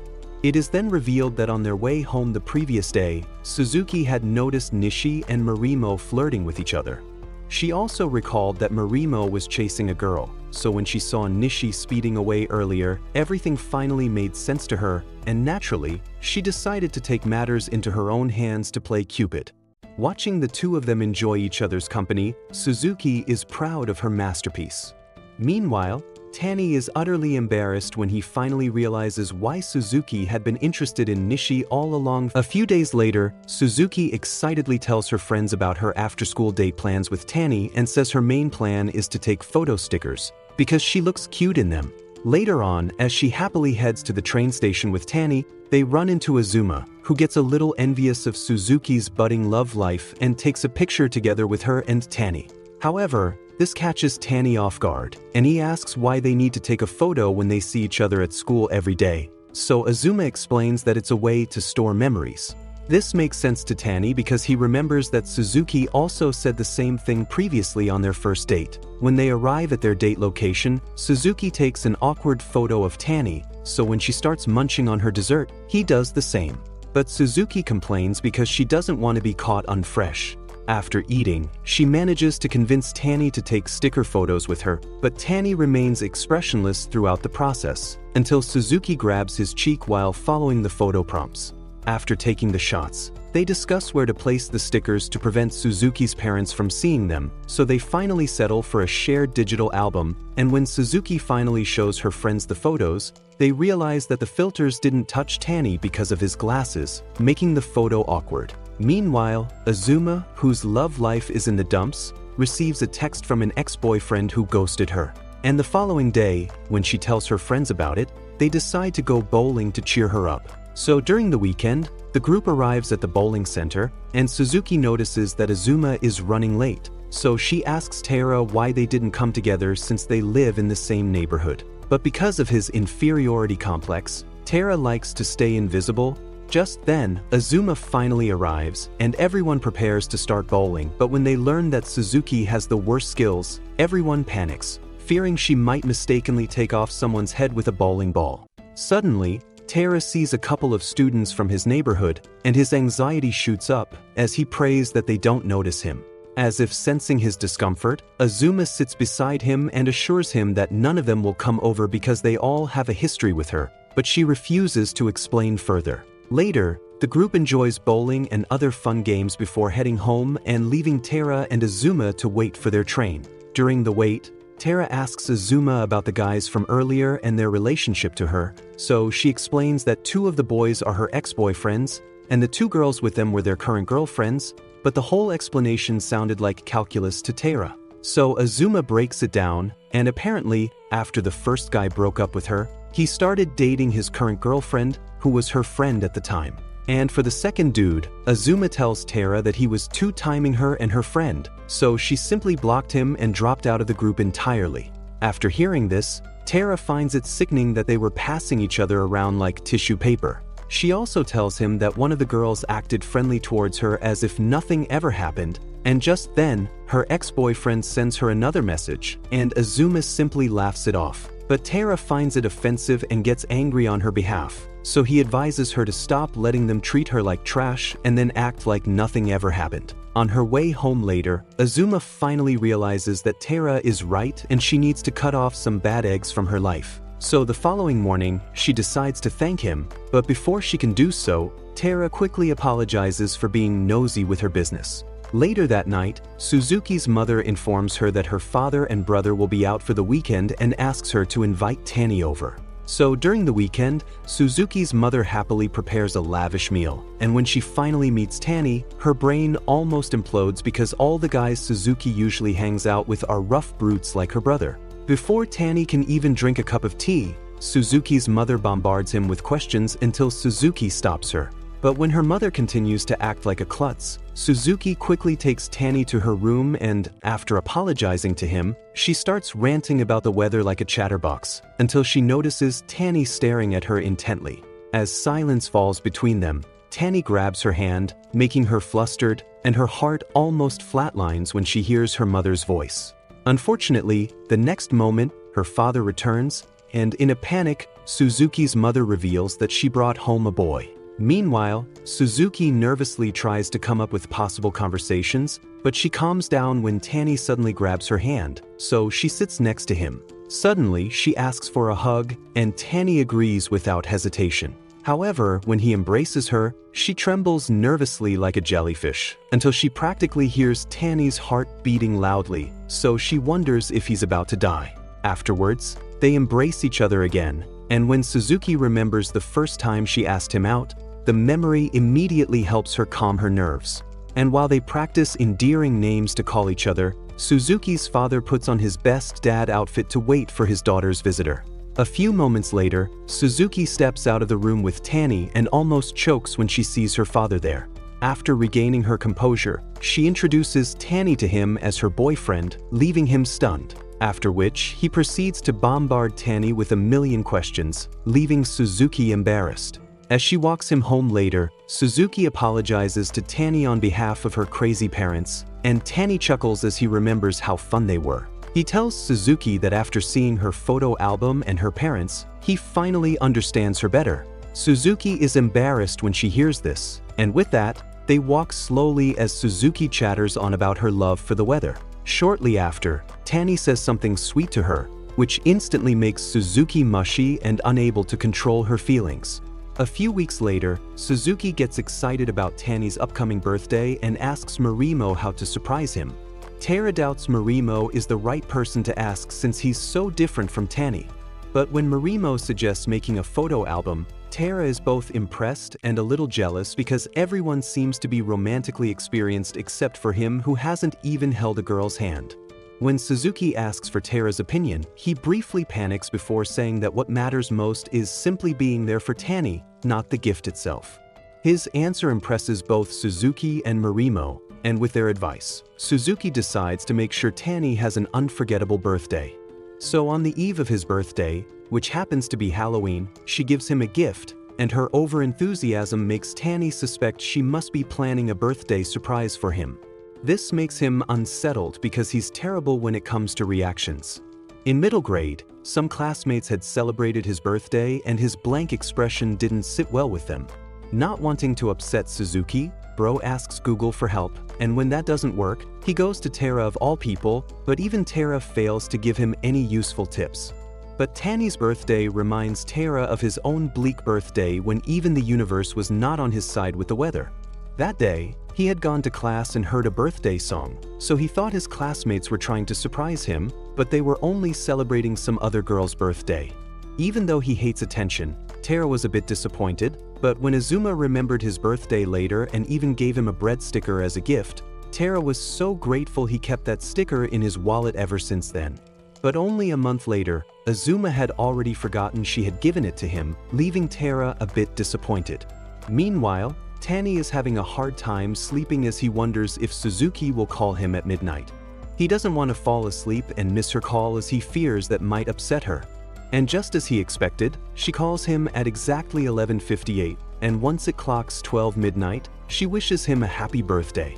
It is then revealed that on their way home the previous day, Suzuki had noticed Nishi and Marimo flirting with each other. She also recalled that Marimo was chasing a girl, so when she saw Nishi speeding away earlier, everything finally made sense to her, and naturally, she decided to take matters into her own hands to play Cupid. Watching the two of them enjoy each other's company, Suzuki is proud of her masterpiece. Meanwhile, Tanny is utterly embarrassed when he finally realizes why Suzuki had been interested in Nishi all along. A few days later, Suzuki excitedly tells her friends about her after-school date plans with Tanny and says her main plan is to take photo stickers, because she looks cute in them. Later on, as she happily heads to the train station with Tanny, they run into Azuma, who gets a little envious of Suzuki's budding love life and takes a picture together with her and Tanny. However, this catches Tanny off guard, and he asks why they need to take a photo when they see each other at school every day. So Azuma explains that it's a way to store memories. This makes sense to Tanny because he remembers that Suzuki also said the same thing previously on their first date. When they arrive at their date location, Suzuki takes an awkward photo of Tanny, so when she starts munching on her dessert, he does the same. But Suzuki complains because she doesn't want to be caught unfresh. After eating, she manages to convince Tanny to take sticker photos with her, but Tanny remains expressionless throughout the process, until Suzuki grabs his cheek while following the photo prompts. After taking the shots, they discuss where to place the stickers to prevent Suzuki's parents from seeing them, so they finally settle for a shared digital album, and when Suzuki finally shows her friends the photos, they realize that the filters didn't touch Tanny because of his glasses, making the photo awkward. Meanwhile, Azuma, whose love life is in the dumps, receives a text from an ex-boyfriend who ghosted her. And the following day, when she tells her friends about it, they decide to go bowling to cheer her up. So during the weekend, the group arrives at the bowling center, and Suzuki notices that Azuma is running late. So she asks Tara why they didn't come together since they live in the same neighborhood. But because of his inferiority complex, Tara likes to stay invisible. Just then, Azuma finally arrives, and everyone prepares to start bowling, but when they learn that Suzuki has the worst skills, everyone panics, fearing she might mistakenly take off someone's head with a bowling ball. Suddenly, Tara sees a couple of students from his neighborhood, and his anxiety shoots up as he prays that they don't notice him. As if sensing his discomfort, Azuma sits beside him and assures him that none of them will come over because they all have a history with her, but she refuses to explain further. Later, the group enjoys bowling and other fun games before heading home and leaving Tara and Azuma to wait for their train. During the wait, Tara asks Azuma about the guys from earlier and their relationship to her, so she explains that two of the boys are her ex-boyfriends, and the two girls with them were their current girlfriends, but the whole explanation sounded like calculus to Tara. So Azuma breaks it down, and apparently, after the first guy broke up with her, he started dating his current girlfriend, who was her friend at the time. And for the second dude, Azuma tells Tara that he was two-timing her and her friend, so she simply blocked him and dropped out of the group entirely. After hearing this, Tara finds it sickening that they were passing each other around like tissue paper. She also tells him that one of the girls acted friendly towards her as if nothing ever happened, and just then, her ex-boyfriend sends her another message, and Azuma simply laughs it off. But Tara finds it offensive and gets angry on her behalf, so he advises her to stop letting them treat her like trash and then act like nothing ever happened. On her way home later, Azuma finally realizes that Tara is right and she needs to cut off some bad eggs from her life. So the following morning, she decides to thank him, but before she can do so, Tara quickly apologizes for being nosy with her business. Later that night, Suzuki's mother informs her that her father and brother will be out for the weekend and asks her to invite Tanny over. So during the weekend, Suzuki's mother happily prepares a lavish meal, and when she finally meets Tanny, her brain almost implodes because all the guys Suzuki usually hangs out with are rough brutes like her brother. Before Tanny can even drink a cup of tea, Suzuki's mother bombards him with questions until Suzuki stops her. But when her mother continues to act like a klutz, Suzuki quickly takes Tanny to her room and, after apologizing to him, she starts ranting about the weather like a chatterbox, until she notices Tanny staring at her intently. As silence falls between them, Tanny grabs her hand, making her flustered, and her heart almost flatlines when she hears her mother's voice. Unfortunately, the next moment, her father returns, and in a panic, Suzuki's mother reveals that she brought home a boy. Meanwhile, Suzuki nervously tries to come up with possible conversations, but she calms down when Tanny suddenly grabs her hand, so she sits next to him. Suddenly, she asks for a hug, and Tanny agrees without hesitation. However, when he embraces her, she trembles nervously like a jellyfish, until she practically hears Tanny's heart beating loudly, so she wonders if he's about to die. Afterwards, they embrace each other again, and when Suzuki remembers the first time she asked him out, the memory immediately helps her calm her nerves. And while they practice endearing names to call each other, Suzuki's father puts on his best dad outfit to wait for his daughter's visitor. A few moments later, Suzuki steps out of the room with Tanny and almost chokes when she sees her father there. After regaining her composure, she introduces Tanny to him as her boyfriend, leaving him stunned. After which, he proceeds to bombard Tanny with a million questions, leaving Suzuki embarrassed. As she walks him home later, Suzuki apologizes to Tanny on behalf of her crazy parents, and Tanny chuckles as he remembers how fun they were. He tells Suzuki that after seeing her photo album and her parents, he finally understands her better. Suzuki is embarrassed when she hears this, and with that, they walk slowly as Suzuki chatters on about her love for the weather. Shortly after, Tanny says something sweet to her, which instantly makes Suzuki mushy and unable to control her feelings. A few weeks later, Suzuki gets excited about Tanny's upcoming birthday and asks Marimo how to surprise him. Tara doubts Marimo is the right person to ask since he's so different from Tanny. But when Marimo suggests making a photo album, Tara is both impressed and a little jealous because everyone seems to be romantically experienced except for him who hasn't even held a girl's hand. When Suzuki asks for Tara's opinion, he briefly panics before saying that what matters most is simply being there for Tanny, not the gift itself. His answer impresses both Suzuki and Marimo, and with their advice, Suzuki decides to make sure Tanny has an unforgettable birthday. So on the eve of his birthday, which happens to be Halloween, she gives him a gift, and her overenthusiasm makes Tanny suspect she must be planning a birthday surprise for him. This makes him unsettled because he's terrible when it comes to reactions. In middle grade, some classmates had celebrated his birthday and his blank expression didn't sit well with them. Not wanting to upset Suzuki, Bro asks Google for help, and when that doesn't work, he goes to Tara of all people, but even Tara fails to give him any useful tips. But Tanny's birthday reminds Tara of his own bleak birthday when even the universe was not on his side with the weather. That day, he had gone to class and heard a birthday song, so he thought his classmates were trying to surprise him, but they were only celebrating some other girl's birthday. Even though he hates attention, Tara was a bit disappointed, but when Azuma remembered his birthday later and even gave him a bread sticker as a gift, Tara was so grateful he kept that sticker in his wallet ever since then. But only a month later, Azuma had already forgotten she had given it to him, leaving Tara a bit disappointed. Meanwhile, Tanny is having a hard time sleeping as he wonders if Suzuki will call him at midnight. He doesn't want to fall asleep and miss her call as he fears that might upset her. And just as he expected, she calls him at exactly 11:58, and once it clocks 12 midnight, she wishes him a happy birthday.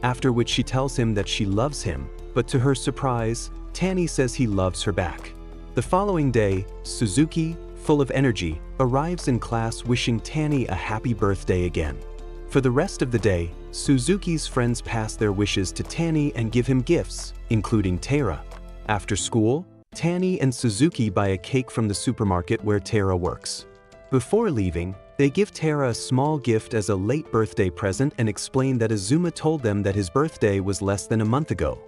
After which she tells him that she loves him, but to her surprise, Tanny says he loves her back. The following day, Suzuki, full of energy, arrives in class wishing Tanny a happy birthday again. For the rest of the day, Suzuki's friends pass their wishes to Tanny and give him gifts, including Tara. After school, Tanny and Suzuki buy a cake from the supermarket where Tara works. Before leaving, they give Tara a small gift as a late birthday present and explain that Azuma told them that his birthday was less than a month ago.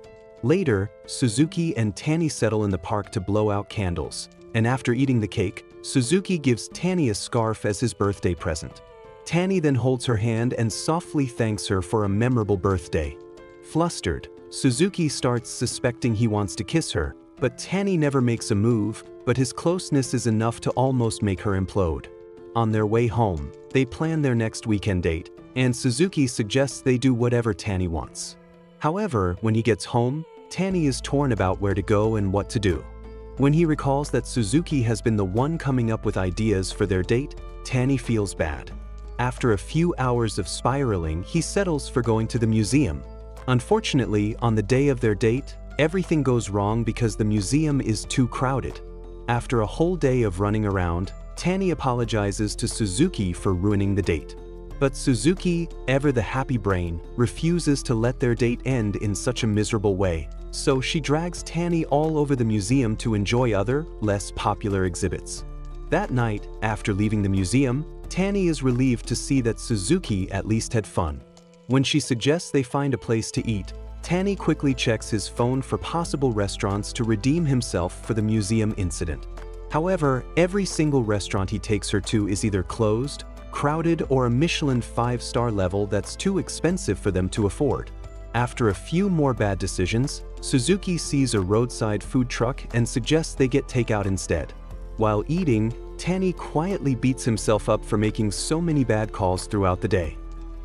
Later, Suzuki and Tanny settle in the park to blow out candles, and after eating the cake, Suzuki gives Tanny a scarf as his birthday present. Tanny then holds her hand and softly thanks her for a memorable birthday. Flustered, Suzuki starts suspecting he wants to kiss her, but Tanny never makes a move, but his closeness is enough to almost make her implode. On their way home, they plan their next weekend date, and Suzuki suggests they do whatever Tanny wants. However, when he gets home, Tanny is torn about where to go and what to do. When he recalls that Suzuki has been the one coming up with ideas for their date, Tanny feels bad. After a few hours of spiraling, he settles for going to the museum. Unfortunately, on the day of their date, everything goes wrong because the museum is too crowded. After a whole day of running around, Tanny apologizes to Suzuki for ruining the date. But Suzuki, ever the happy brain, refuses to let their date end in such a miserable way, so she drags Tanny all over the museum to enjoy other, less popular exhibits. That night, after leaving the museum, Tanny is relieved to see that Suzuki at least had fun. When she suggests they find a place to eat, Tanny quickly checks his phone for possible restaurants to redeem himself for the museum incident. However, every single restaurant he takes her to is either closed, crowded, or a Michelin 5-star level that's too expensive for them to afford. After a few more bad decisions, Suzuki sees a roadside food truck and suggests they get takeout instead. While eating, Tanny quietly beats himself up for making so many bad calls throughout the day.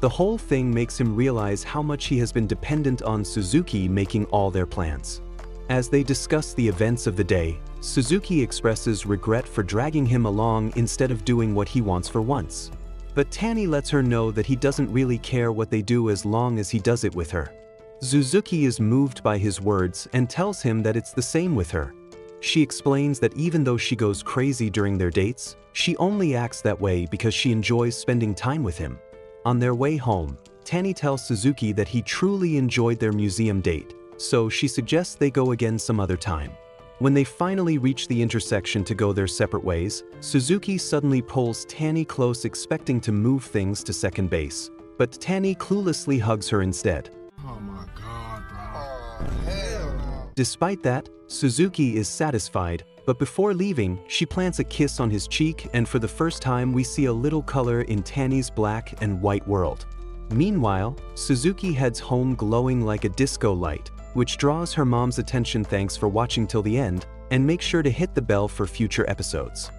The whole thing makes him realize how much he has been dependent on Suzuki making all their plans. As they discuss the events of the day, Suzuki expresses regret for dragging him along instead of doing what he wants for once. But Tanny lets her know that he doesn't really care what they do as long as he does it with her. Suzuki is moved by his words and tells him that it's the same with her. She explains that even though she goes crazy during their dates, she only acts that way because she enjoys spending time with him. On their way home, Tanny tells Suzuki that he truly enjoyed their museum date, so she suggests they go again some other time. When they finally reach the intersection to go their separate ways, Suzuki suddenly pulls Tanny close, expecting to move things to second base, but Tanny cluelessly hugs her instead. Oh my God, bro. Oh, hell no. Despite that, Suzuki is satisfied, but before leaving, she plants a kiss on his cheek, and for the first time we see a little color in Tanny's black and white world. Meanwhile, Suzuki heads home glowing like a disco light, which draws her mom's attention. Thanks for watching till the end, and make sure to hit the bell for future episodes.